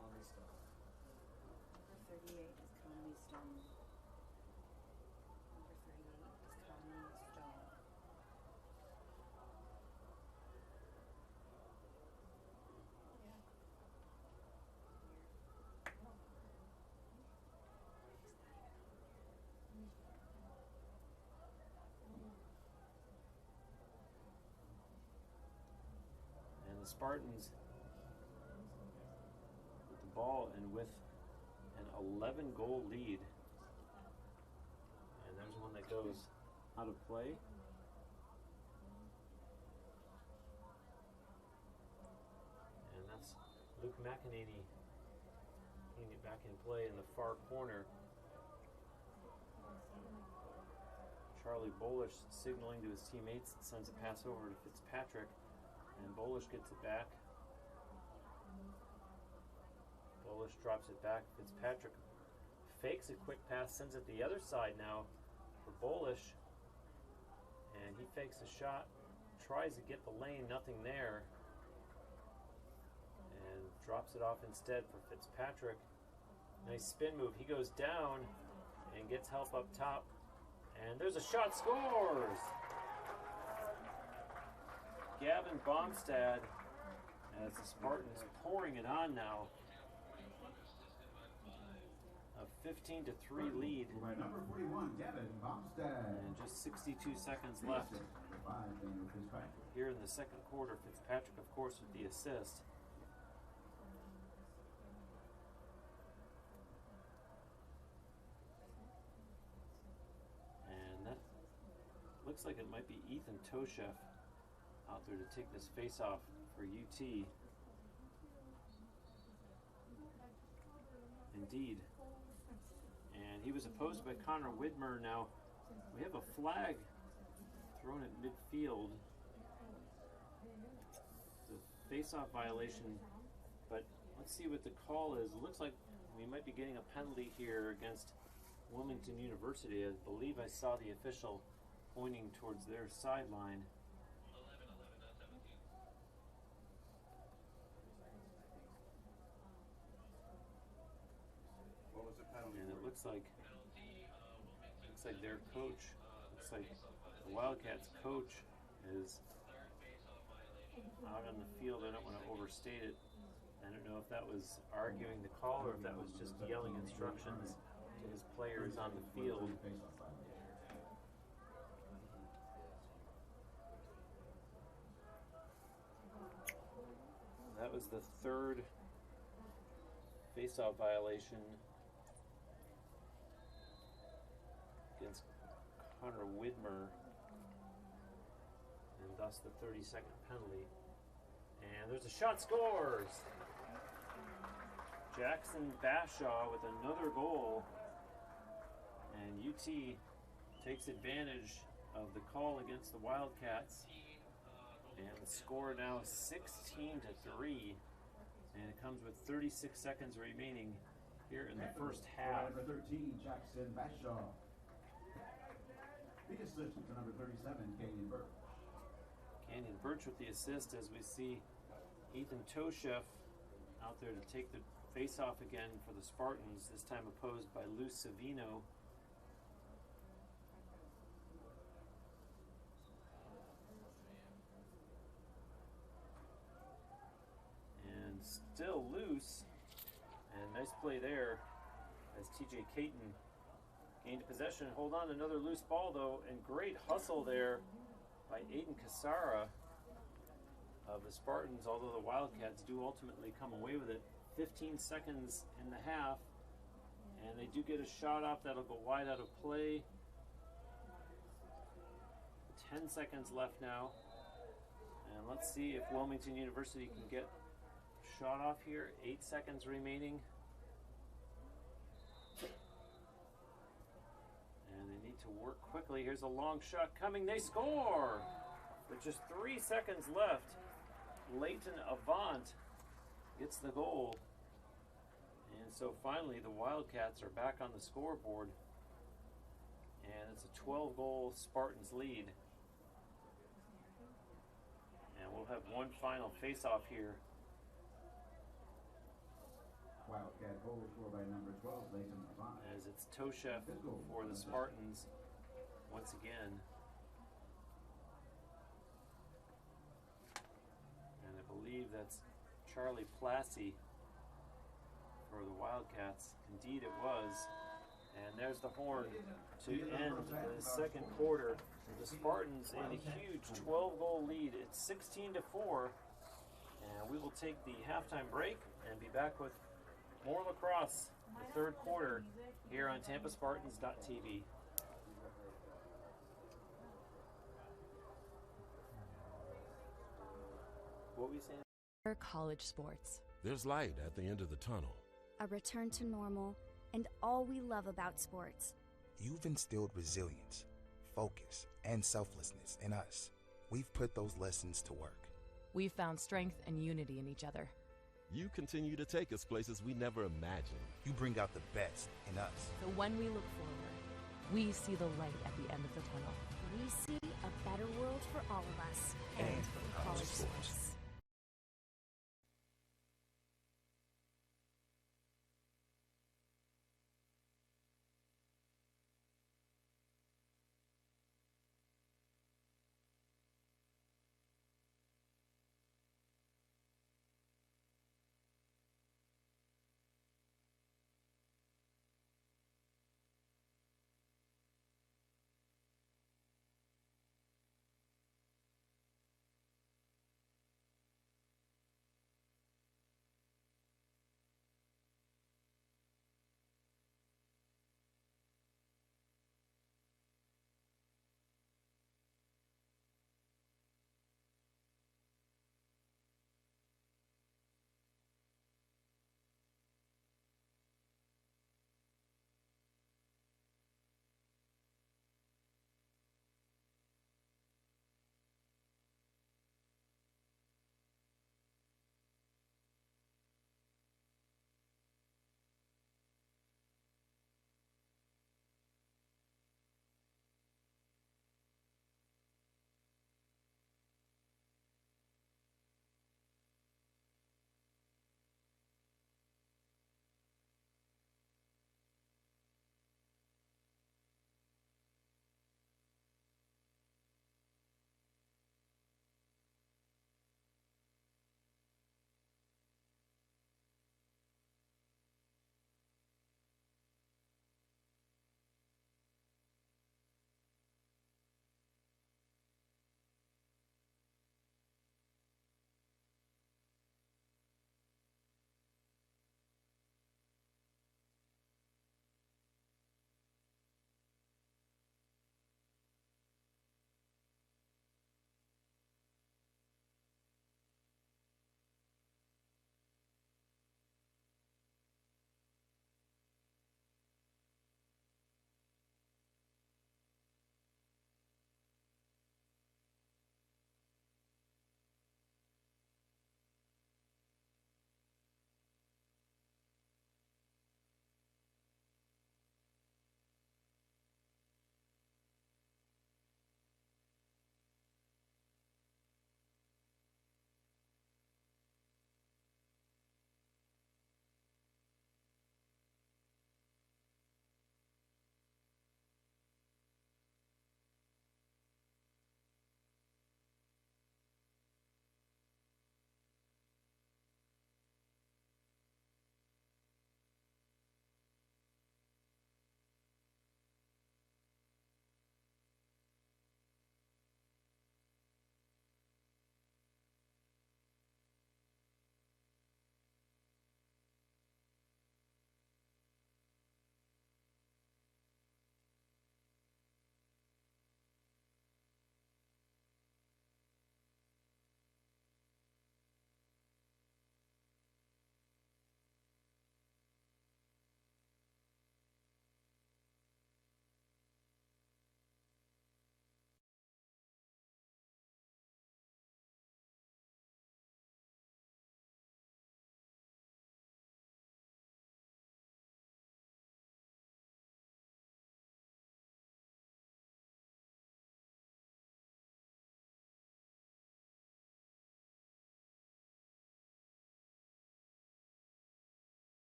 Conley Stone. Number 38 is Conley Stone. And the Spartans with the ball and with an 11-goal lead. And there's one that goes out of play. And that's Luke McEnany getting it back in play in the far corner. Charlie Bolish signaling to his teammates, sends a pass over to Fitzpatrick, and Bolish gets it back. Bolish drops it back. Fitzpatrick fakes a quick pass, sends it the other side now for Bolish, and he fakes a shot, tries to get the lane, nothing there, and drops it off instead for Fitzpatrick. Nice spin move. He goes down and gets help up top, And there's a shot, scores! Gavin Bomstad, as the Spartans pouring it on now. A 15-3 lead. By number 41, Gavin Bomstad. And just 62 seconds left here in the second quarter. Fitzpatrick, of course, with the assist. And that looks like it might be Ethan Toshef out there to take this face-off for UT. Indeed. And he was opposed by Connor Widmer. Now, we have a flag thrown at midfield. It's a face-off violation, but let's see what the call is. It looks like we might be getting a penalty here against Wilmington University. I believe I saw the official pointing towards their sideline. What was the penalty? And it looks like their coach, looks like the Wildcats coach is out on the field. I don't want to overstate it. I don't know if that was arguing the call or if that was just yelling instructions to his players on the field. That was the third face-off violation against Connor Widmer, and thus the 30-second penalty. And there's a shot, scores! Jackson Bashaw with another goal, and UT takes advantage of the call against the Wildcats, and the score now 16-3, and it comes with 36 seconds remaining here in the first half. Number 13, Jackson Bashaw. The assist to number 37, Canyon Birch. Canyon Birch with the assist, as we see Ethan Toshef out there to take the face-off again for the Spartans, this time opposed by Lou Savino. And still loose, and nice play there as TJ Caton gained possession. Hold on, another loose ball though, and great hustle there by Aiden Casara of the Spartans, although the Wildcats do ultimately come away with it. 15 seconds in the half, and they do get a shot off that'll go wide out of play. 10 seconds left now, and let's see if Wilmington University can get a shot off here. 8 seconds remaining. And they need to work quickly. Here's a long shot coming. They score! With just 3 seconds left, Leighton Avant gets the goal. And so finally the Wildcats are back on the scoreboard. And it's a 12-goal Spartans lead. And we'll have one final face-off here. Wildcat goal scored by number 12, Leighton Avant. As it's Toshef for the Spartans once again. And I believe that's Charlie Plassey for the Wildcats. Indeed it was. And there's the horn to end the second quarter. The Spartans in a huge 12-goal lead. It's 16-4. And we will take the halftime break and be back with more lacrosse, the third quarter, here on TampaSpartans.tv. What were we saying? College sports. There's light at the end of the tunnel. A return to normal, and all we love about sports. You've instilled resilience, focus, and selflessness in us. We've put those lessons to work. We've found strength and unity in each other. You continue to take us places we never imagined. You bring out the best in us. So when we look forward, we see the light at the end of the tunnel. We see a better world for all of us. And for college sports.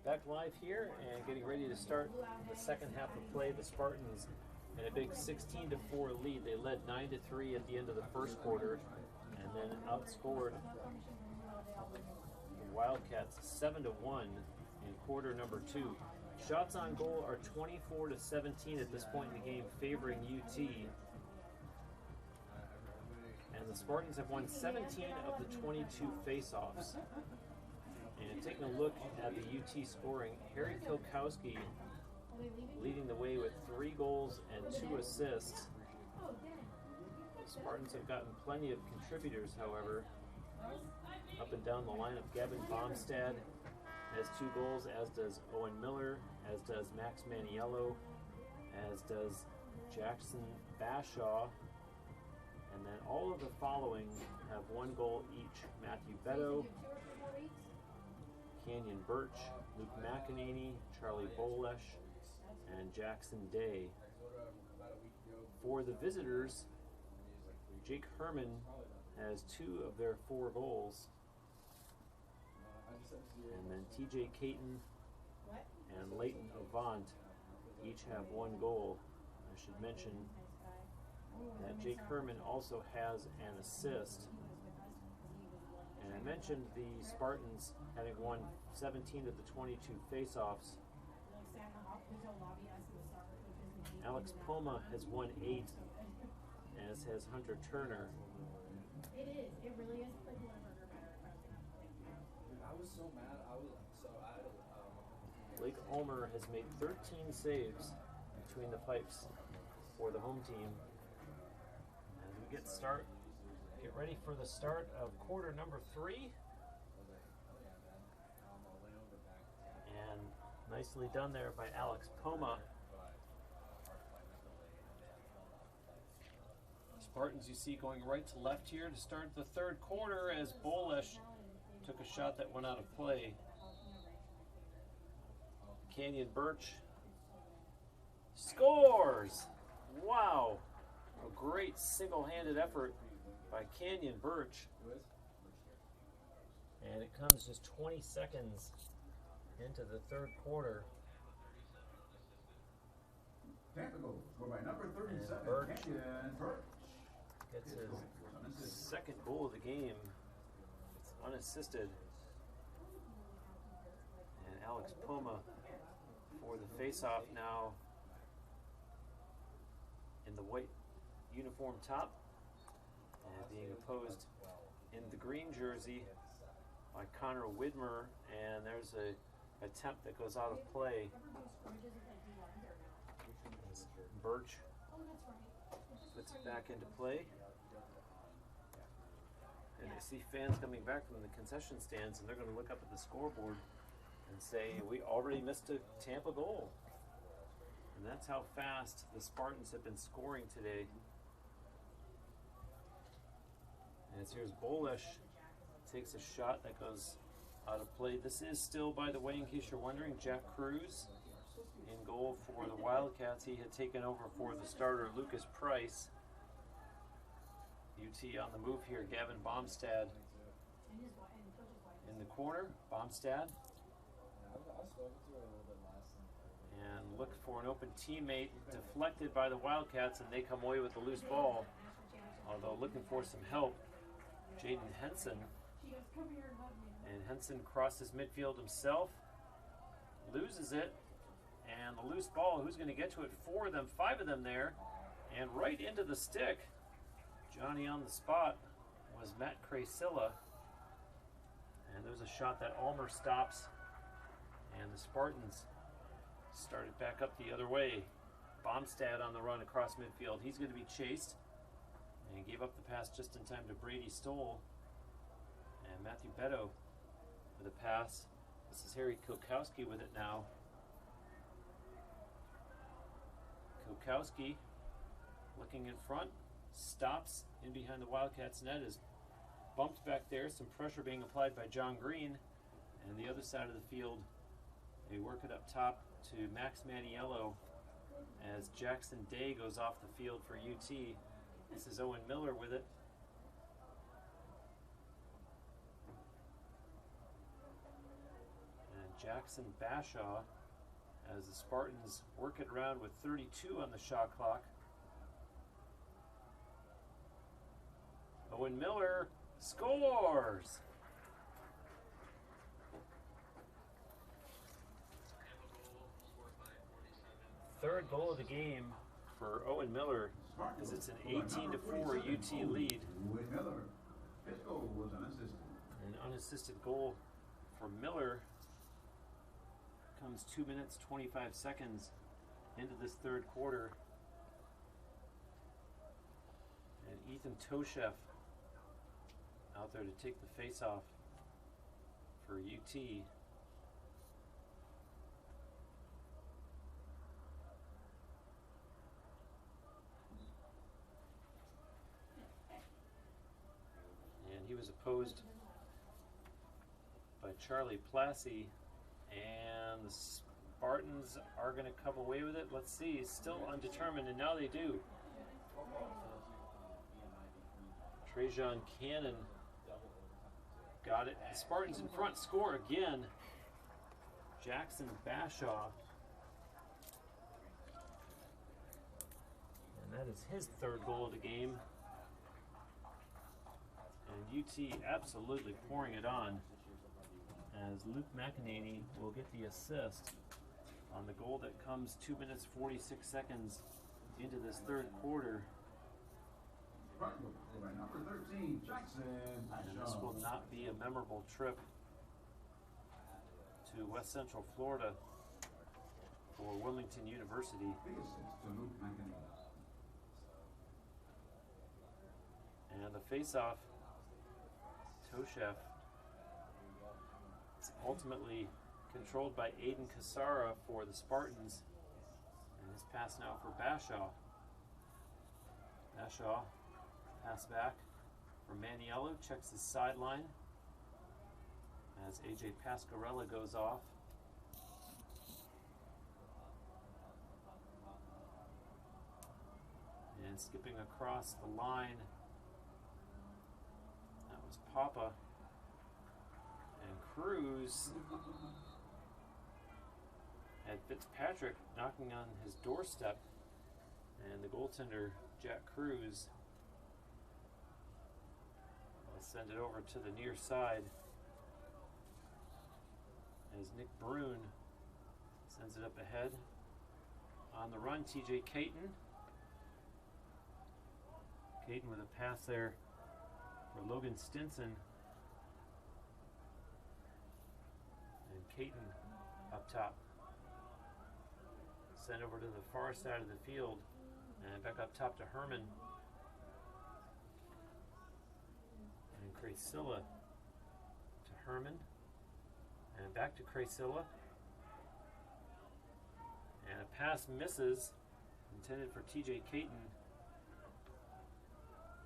Back live here and getting ready to start the second half of play. The Spartans in a big 16-4 lead. They led 9-3 at the end of the first quarter and then outscored the Wildcats 7-1 in quarter number 2. Shots on goal are 24-17 at this point in the game, favoring UT. And the Spartans have won 17 of the 22 face-offs. And taking a look at the UT scoring, Harry Kilkowski leading the way with 3 goals and 2 assists. The Spartans have gotten plenty of contributors, however. Up and down the lineup, Gavin Bomstad has 2 goals, as does Owen Miller, as does Max Maniello, as does Jackson Bashaw. And then all of the following have 1 goal each. Matthew Beto, Canyon Birch, Luke McEnany, Charlie Bolesh, and Jackson Day. For the visitors, Jake Herman has 2 of their 4 goals. And then TJ Caton and Leighton Avant each have 1 goal. I should mention that Jake Herman also has an assist. And I mentioned the Spartans having won 17 of the 22 face-offs. Alex Poma has won 8, as has Hunter Turner. It is. It really is. I was so mad. Blake Ulmer has made 13 saves between the pipes for the home team. As we get ready for the start of quarter number 3. And nicely done there by Alex Poma. Spartans, you see, going right to left here to start the third quarter as Bolesh took a shot that went out of play. Canyon Birch scores! Wow! A great single-handed effort by Canyon Birch. And it comes just 20 seconds into the third quarter. Tampa goal scored by number 37, Birch Canyon Birch. Gets his second goal of the game. It's unassisted. And Alex Poma for the face-off now in the white uniform top and being opposed in the green jersey by Connor Widmer, and there's a attempt that goes out of play. As Birch puts it back into play. And I see fans coming back from the concession stands, and they're going to look up at the scoreboard and say, we already missed a Tampa goal. And that's how fast the Spartans have been scoring today. As here's Bolesh takes a shot that goes out of play. This is still, by the way, in case you're wondering, Jack Cruz in goal for the Wildcats. He had taken over for the starter, Lucas Price. UT on the move here, Gavin Bomstad in the corner. Bomstad. And look for an open teammate, deflected by the Wildcats, and they come away with the loose ball. Although looking for some help, Jaden Henson. And Henson crosses midfield himself, loses it, and the loose ball, who's going to get to it? 4 of them, 5 of them there, and right into the stick. Johnny on the spot was Matt Crasilla. And there's a shot that Ulmer stops, and the Spartans started back up the other way. Bomstad on the run across midfield. He's going to be chased, and gave up the pass just in time to Brady Stoll. And Matthew Beto with a pass. This is Harry Kilkowski with it now. Kilkowski looking in front, stops in behind the Wildcats net, is bumped back there. Some pressure being applied by John Green. And the other side of the field, they work it up top to Max Maniello as Jackson Day goes off the field for UT. This is Owen Miller with it. And Jackson Bashaw as the Spartans work it around with 32 on the shot clock. Owen Miller scores! Third goal of the game for Owen Miller, as it's an 18-4 UT lead. Owen Miller. His goal was unassisted. An unassisted goal for Miller comes 2 minutes 25 seconds into this third quarter. And Ethan Toshef out there to take the face-off for UT. And he was opposed by Charlie Plassey, and the Spartans are going to come away with it. Let's see, still undetermined, and now they do. Trajan Cannon got it. The Spartans in front, score again. Jackson Bashaw. And that is his third goal of the game. And UT absolutely pouring it on, as Luke McEnany will get the assist on the goal that comes 2 minutes 46 seconds into this third quarter. Number 13, Jackson. And this will not be a memorable trip to West Central Florida for Wilmington University. And the face-off, Toshef, is ultimately controlled by Aiden Cassara for the Spartans. And his pass now for Bashaw. Bashaw, pass back for Maniello, checks his sideline as AJ Pasquarella goes off. And skipping across the line, that was Papa. And Cruz had Fitzpatrick knocking on his doorstep, and the goaltender, Jack Cruz, will send it over to the near side as Nick Brune sends it up ahead. On the run, TJ Caton. Caton with a pass there for Logan Stinson. And Caton up top. Sent over to the far side of the field. And back up top to Herman. And Crasilla to Herman. And back to Crasilla. And a pass misses, intended for TJ Caton.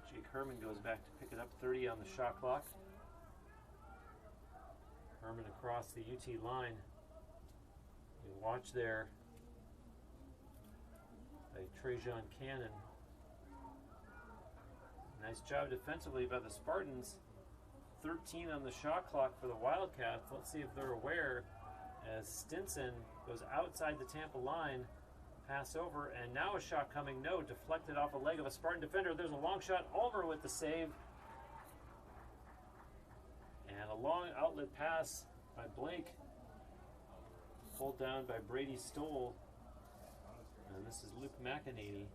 Jake Herman goes back to pick it up, 30 on the shot clock. Herman across the UT line. You watch there by Trajan Cannon. Nice job defensively by the Spartans. 13 on the shot clock for the Wildcats. Let's see if they're aware, as Stinson goes outside the Tampa line, pass over, and now a shot coming. No, deflected off a leg of a Spartan defender. There's a long shot. Ulmer with the save. And a long outlet pass by Blake. Pulled down by Brady Stoll. And this is Luke McEnany.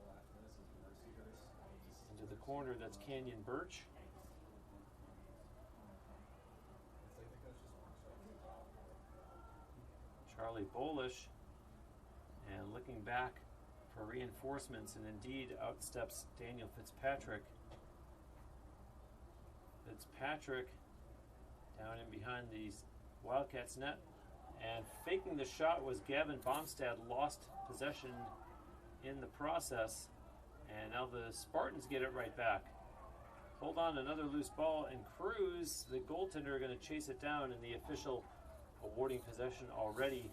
Into the corner, that's Canyon Birch. Charlie Bolish, and looking back for reinforcements, and indeed outsteps Daniel Fitzpatrick. Fitzpatrick down in behind the Wildcats net, and faking the shot was Gavin Bomstad. Lost possession in the process, and now the Spartans get it right back. Hold on, another loose ball, and Cruz, the goaltender, are going to chase it down, and the official awarding possession already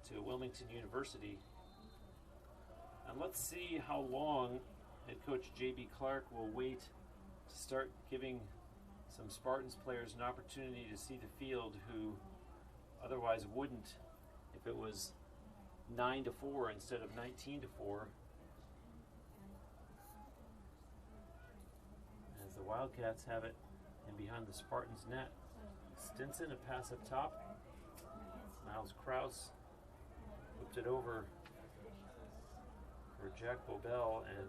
to Wilmington University. And let's see how long head coach J.B. Clark will wait to start giving some Spartans players an opportunity to see the field, who otherwise wouldn't if it was 9-4 instead of 19-4. As the Wildcats have it in behind the Spartans net. Stinson, a pass up top. Miles Krause whipped it over for Jack Bobel, and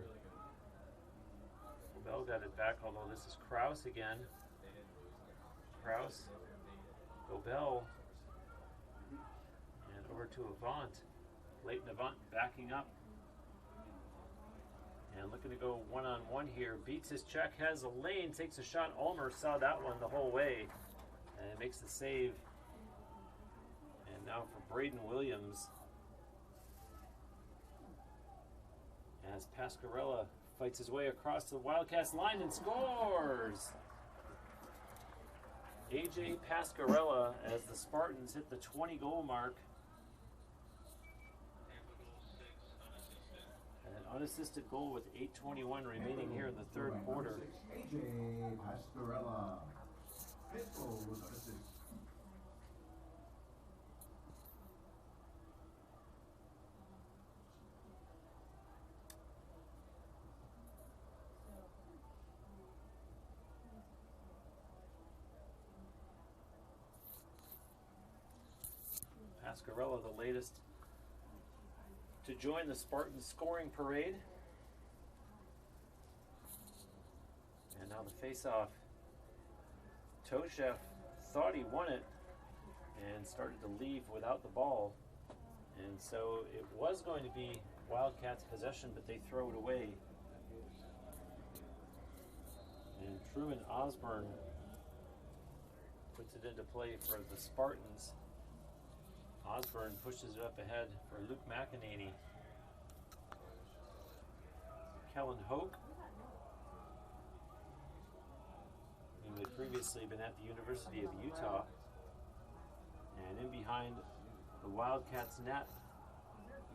Bobel got it back, although this is Krause again. Krause, Bobel, and over to Avant. Leighton Avant backing up and looking to go one-on-one here. Beats his check, has a lane, takes a shot. Ulmer saw that one the whole way and makes the save. And now for Braden Williams, as Pascarella fights his way across the Wildcats line and scores! AJ Pascarella, as the Spartans hit the 20-goal mark. An unassisted goal with 8:21 remaining here in the third quarter. AJ Pascarella. Fifth goal with assist. Pascarella, the latest to join the Spartans scoring parade. And now the face-off. Toshev thought he won it and started to leave without the ball. And so it was going to be Wildcats possession, but they throw it away. And Truman Osborne puts it into play for the Spartans. Osborne pushes it up ahead for Luke McEnany. Kellen Hoke, who had previously been at the University of Utah. And in behind the Wildcats net,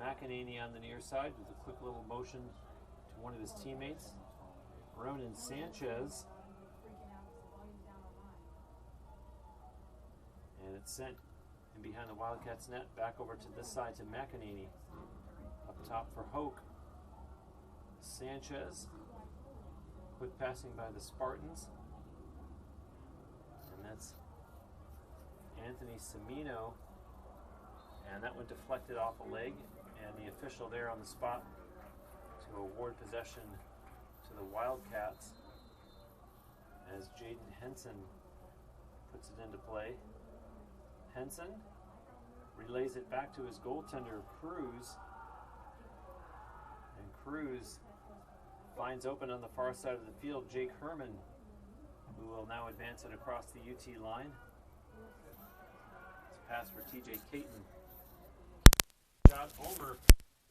McEnany on the near side with a quick little motion to one of his teammates, Ronan Sanchez. And it's sent in behind the Wildcats net, back over to this side to McEnany. Up top for Hoke. Sanchez. Quick passing by the Spartans. And that's Anthony Semino. And that one deflected off a leg. And the official there on the spot to award possession to the Wildcats as Jaden Henson puts it into play. Henson relays it back to his goaltender, Cruz. And Cruz finds open on the far side of the field Jake Herman, who will now advance it across the UT line. It's a pass for TJ Caton. Shot Ulmer.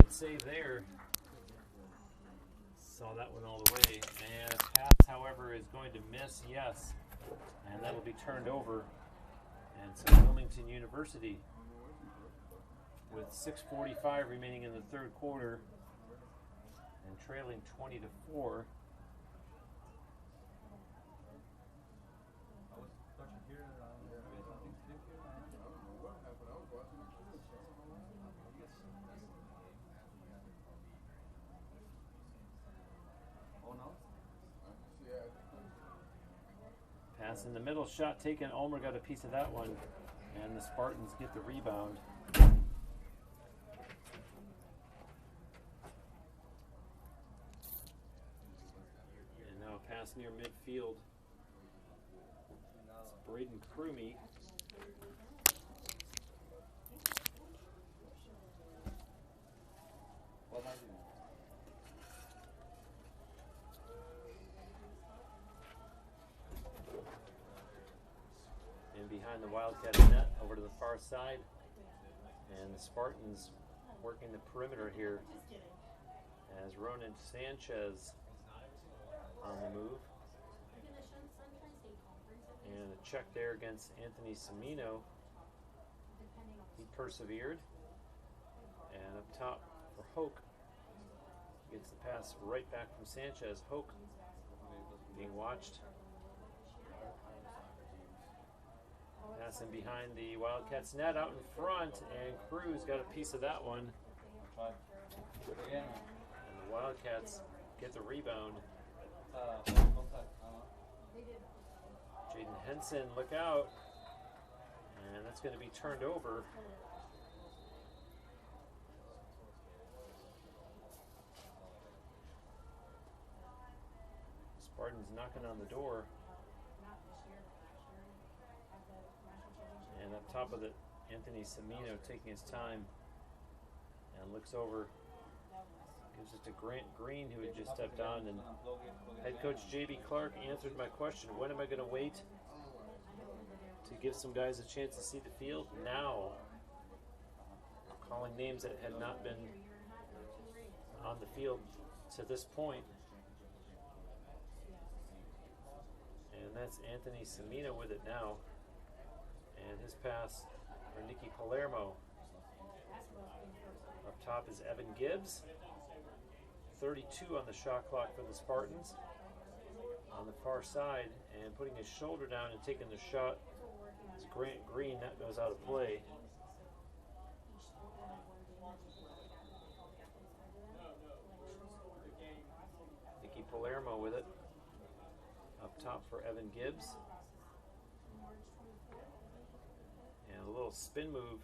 Good save there. Saw that one all the way. And a pass, however, is going to miss, yes. And that'll be turned over. And so Wilmington University, with 6:45 remaining in the third quarter and trailing 20-4. Pass in the middle, shot taken. Ulmer got a piece of that one, and the Spartans get the rebound. And now a pass near midfield. It's Braden Crumey. Behind the Wildcat net over to the far side, and the Spartans working the perimeter here as Ronan Sanchez on the move, and a check there against Anthony Semino. He persevered, and up top for Hoke, gets the pass right back from Sanchez. Hoke being watched. Pass in behind the Wildcats net out in front, and Cruz got a piece of that one. And the Wildcats get the rebound. Jaden Henson, look out. And that's going to be turned over. Spartans knocking on the door. And up top of it, Anthony Semino taking his time and looks over. Gives it to Grant Green, who had just stepped on. And head coach J.B. Clark answered my question, when am I going to wait to give some guys a chance to see the field? Now. Calling names that had not been on the field to this point. And that's Anthony Semino with it now. And his pass for Nicky Palermo. Up top is Evan Gibbs. 32 on the shot clock for the Spartans. On the far side, and putting his shoulder down and taking the shot is Grant Green. That goes out of play. Nicky Palermo with it. Up top for Evan Gibbs. And a little spin move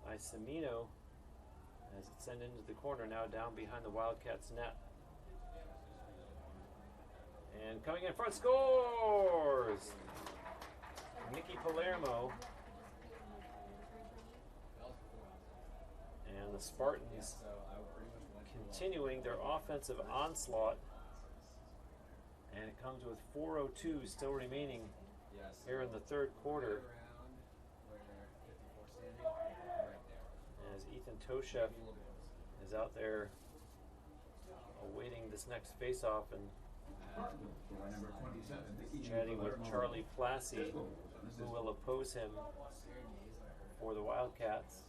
by Semino as it's sent into the corner, now down behind the Wildcats net. And coming in front, scores! Nicky Palermo. And the Spartans continuing their offensive onslaught. And it comes with 4:02 still remaining here in the third quarter. As Ethan Toshef is out there awaiting this next face-off and chatting with Charlie Plassey, who will oppose him for the Wildcats.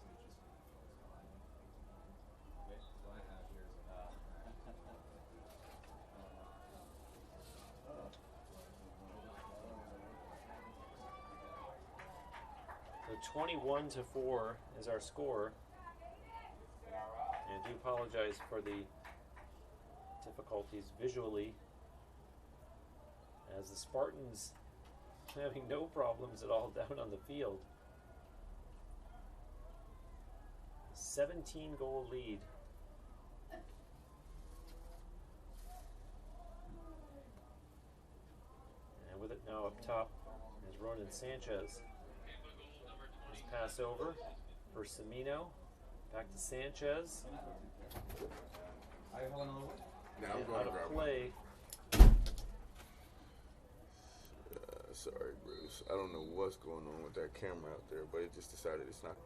So 21-4 is our score. And I do apologize for the difficulties visually, as the Spartans having no problems at all down on the field. 17-goal lead. And with it now up top is Ronan Sanchez. This pass over for Semino. Back to Sanchez. And out of play. Sorry, Bruce. I don't know what's going on with that camera out there, but it just decided it's not.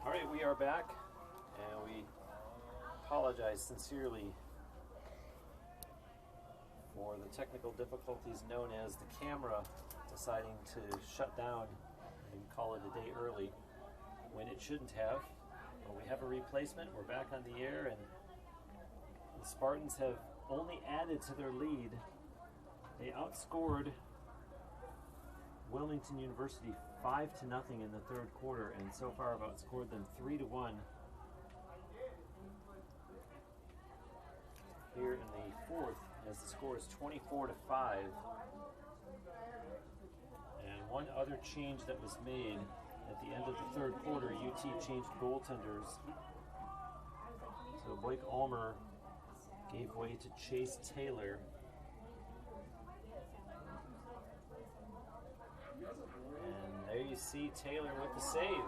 All right, we are back, and we apologize sincerely for the technical difficulties known as the camera deciding to shut down and call it a day early when it shouldn't have. But we have a replacement. We're back on the air, and the Spartans have only added to their lead. They outscored Wilmington University 5-0 in the third quarter, and so far have outscored them 3-1 here in the fourth, as the score is 24-5. And one other change that was made at the end of the third quarter, UT changed goaltenders. So Blake Ulmer gave way to Chase Taylor. And there you see Taylor with the save.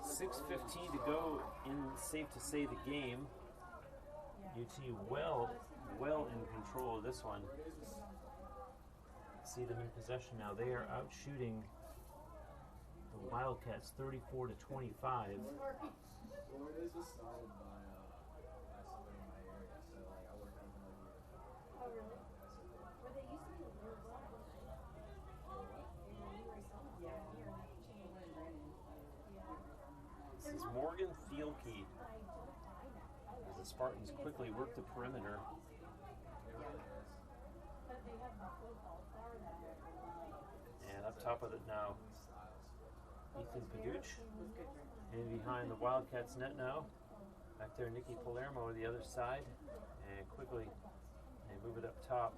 6:15 to go in safe to say the game. UT well in control of this one. See them in possession now. They are out shooting the Wildcats 34-25. This is Morgan Thielke as the Spartans quickly work the perimeter. And up top of it now, Ethan Paduch. In behind the Wildcats net now. Back there, Nikki Palermo on the other side. And quickly, they move it up top.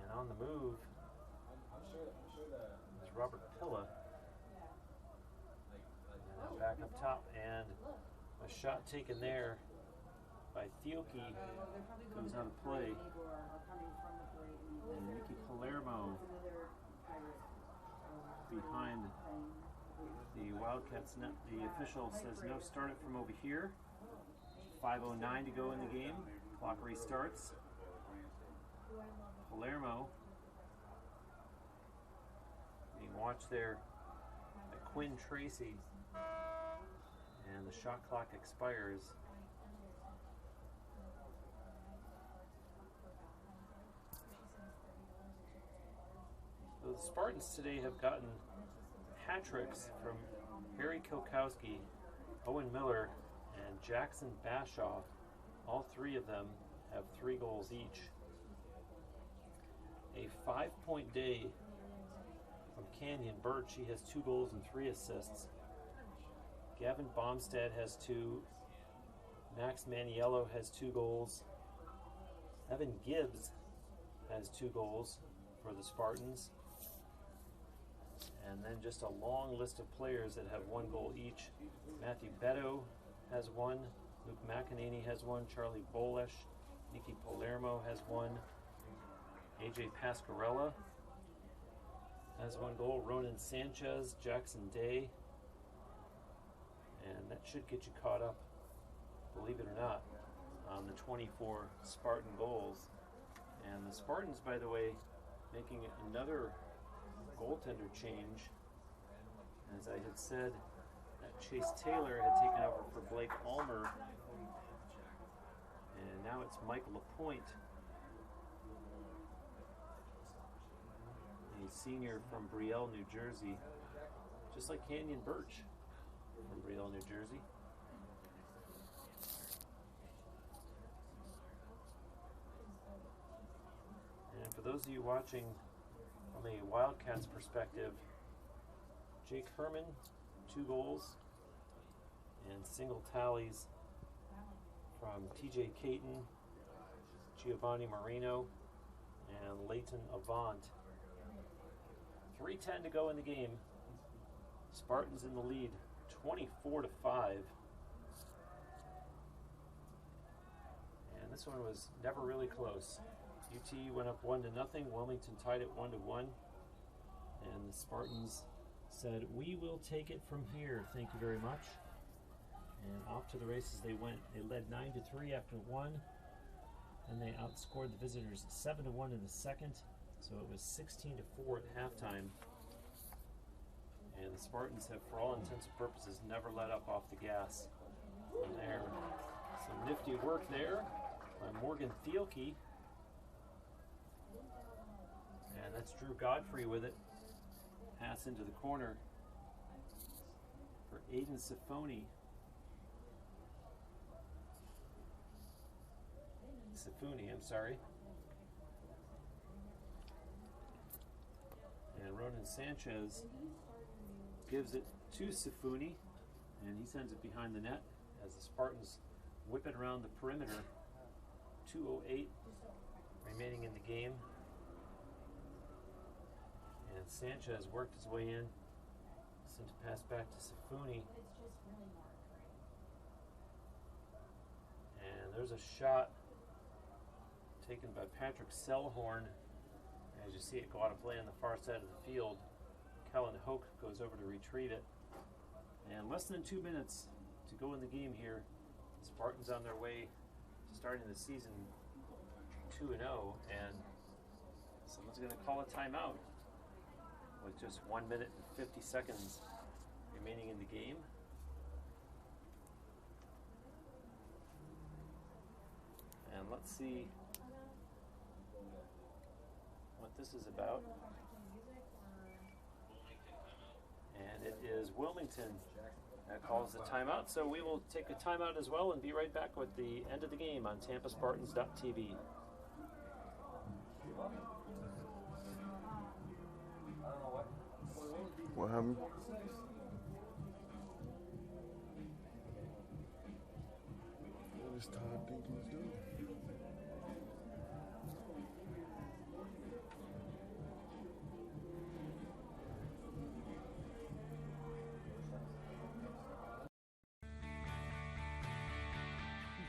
And on the move is Robert Pilla. And now back up top, and a shot taken there by Theoki goes out of play. And Nikki Palermo behind the Wildcats net. The official says no, start it from over here. 5:09 to go in the game. Clock restarts. Palermo being watched there by Quinn Tracy. And the shot clock expires. So the Spartans today have gotten hat tricks from Harry Kilkowski, Owen Miller, and Jackson Bashaw. All three of them have 3 goals each. A 5-point day from Canyon Birch. He has 2 goals and 3 assists. Gavin Bomstad has 2. Max Maniello has 2 goals. Evan Gibbs has 2 goals for the Spartans. And then just a long list of players that have 1 goal each. Matthew Beto has 1. Luke McEnany has 1. Charlie Bolesh. Nikki Palermo has 1. AJ Pascarella has 1 goal. Ronan Sanchez, Jackson Day. And that should get you caught up, believe it or not, on the 24 Spartan goals. And the Spartans, by the way, making another goaltender change. As I had said, that Chase Taylor had taken over for Blake Ulmer, and now it's Mike Lapointe, a senior from Brielle, New Jersey, just like Canyon Birch from Brielle, New Jersey. And for those of you watching from a Wildcats perspective, Jake Herman, 2 goals, and single tallies from TJ Caton, Giovanni Marino, and Leighton Avant. 3:10 to go in the game. Spartans in the lead, 24-5. And this one was never really close. UT went up 1-0. Wilmington tied it 1-1. And the Spartans said, "We will take it from here. Thank you very much." And off to the races they went. They led 9-3 after 1. And they outscored the visitors 7-1 in the second. So it was 16-4 at halftime. And the Spartans have, for all intents and purposes, never let up off the gas from there. Some nifty work there by Morgan Thielke. And that's Drew Godfrey with it. Pass into the corner for Aiden Sifoni. I'm sorry. And Ronan Sanchez gives it to Sifuni, and he sends it behind the net as the Spartans whip it around the perimeter. 2:08 remaining in the game. And Sanchez worked his way in, sent a pass back to Sifuni. And there's a shot taken by Patrick Selhorn. As you see it go out of play on the far side of the field, Kellen Hoke goes over to retrieve it. And less than 2 minutes to go in the game here. The Spartans on their way to starting the season 2-0, and someone's going to call a timeout with just 1 minute and 50 seconds remaining in the game. And let's see what this is about. And it is Wilmington That calls the timeout, so we will take a timeout as well and be right back with the end of the game on TampaSpartans.tv. What happened? What is Todd think he's doing?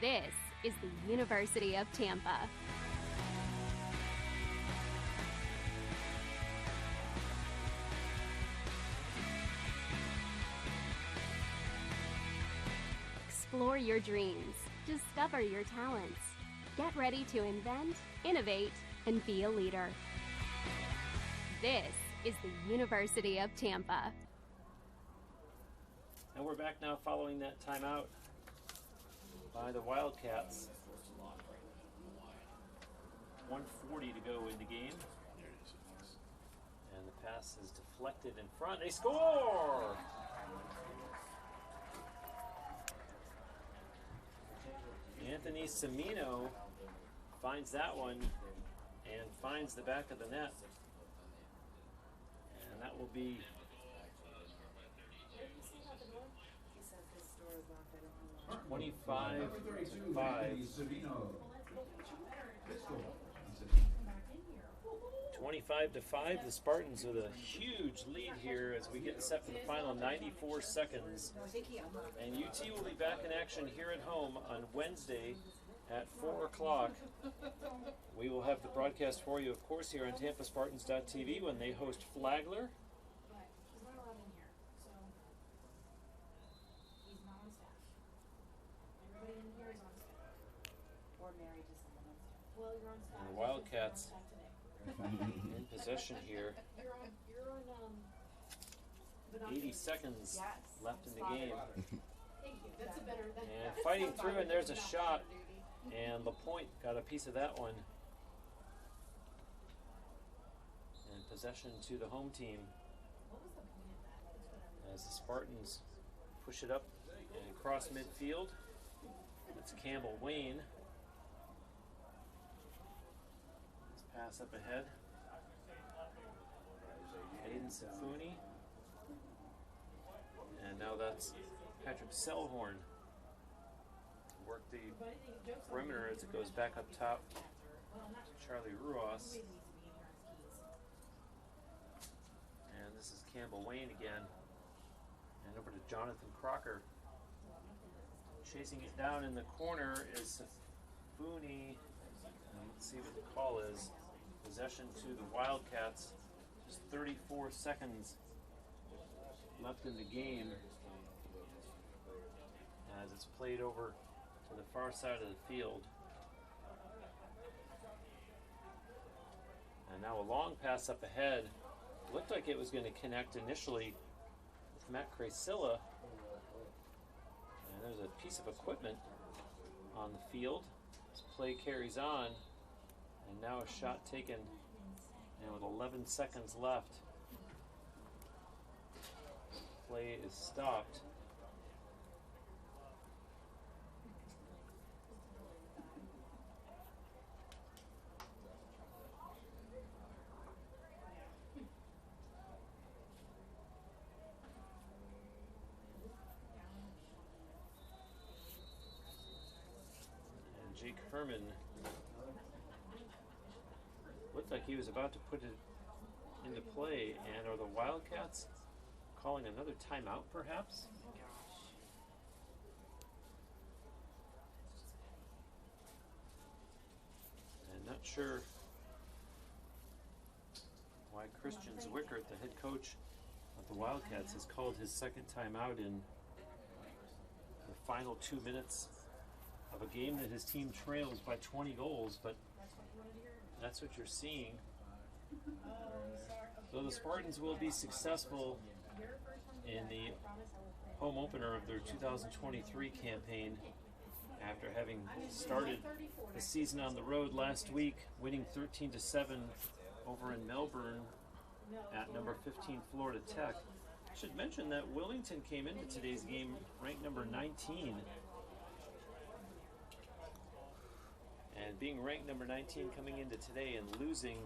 This is the University of Tampa. Explore your dreams. Discover your talents. Get ready to invent, innovate, and be a leader. This is the University of Tampa. And we're back now following that timeout by the Wildcats. 1:40 to go in the game. And the pass is deflected in front. They score! Anthony Semino finds that one and finds the back of the net. And that will be 25-5. 25-5. The Spartans with a huge lead here as we get set for the final 94 seconds. And UT will be back in action here at home on Wednesday at 4 o'clock. We will have the broadcast for you, of course, here on TampaSpartans.tv when they host Flagler. And the Wildcats in possession here. 80 seconds left in the game. And fighting through, and there's a shot. And LaPointe got a piece of that one. And possession to the home team as the Spartans push it up and across midfield. It's Campbell Wayne. Pass up ahead. Aiden Sifuni. And now that's Patrick Selhorn. Work the perimeter as it goes back up top to Charlie Ruas. And this is Campbell Wayne again. And over to Jonathan Crocker. Chasing it down in the corner is Sifuni. Let's see what the call is. Possession to the Wildcats. Just 34 seconds left in the game as it's played over to the far side of the field. And now a long pass up ahead. Looked like it was going to connect initially with Matt Crasilla. And there's a piece of equipment on the field. This play carries on. And now a shot taken, and with 11 seconds left, play is stopped. And Jake Herman looked like he was about to put it into play, and are the Wildcats calling another timeout perhaps? And not sure why Christian Zwickert, the head coach of the Wildcats, has called his second timeout in the final 2 minutes of a game that his team trails by 20 goals, but that's what you're seeing. So the Spartans will be successful in the home opener of their 2023 campaign after having started the season on the road last week, winning 13-7 over in Melbourne at number 15 Florida Tech. Should mention that Wilmington came into today's game ranked number 19. And being ranked number 19 coming into today and losing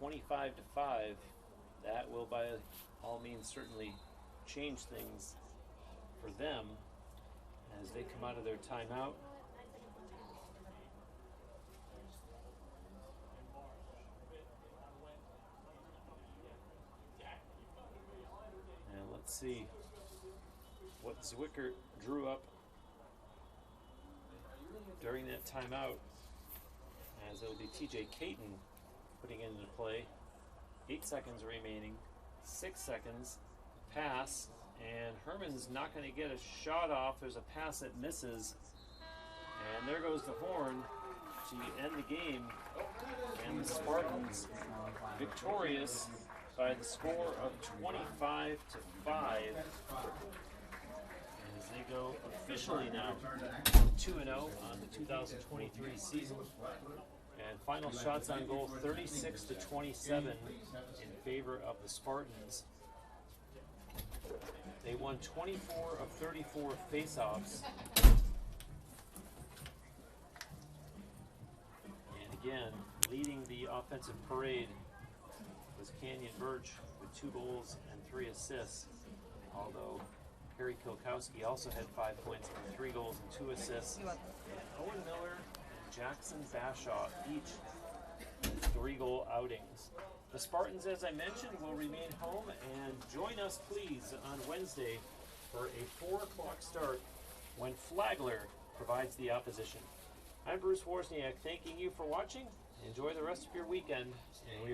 25-5, that will by all means certainly change things for them as they come out of their timeout. And let's see what Zwicker drew up during that timeout, as it'll be TJ Caton putting it into play. 8 seconds remaining, 6 seconds, pass, and Herman's not going to get a shot off. There's a pass that misses, and there goes the horn to end the game, and the Spartans victorious by the score of 25-5, as they go officially now 2-0 on the 2023 season. And final shots on goal, 36-27 in favor of the Spartans. They won 24 of 34 face-offs. And again, leading the offensive parade was Canyon Birch with 2 goals and 3 assists, although Harry Kilkowski also had 5 points and 3 goals and 2 assists. And Owen Miller and Jackson Bashaw each 3-goal outings. The Spartans, as I mentioned, will remain home, and join us please on Wednesday for a 4 o'clock start when Flagler provides the opposition. I'm Bruce Wozniak, thanking you for watching. Enjoy the rest of your weekend, and we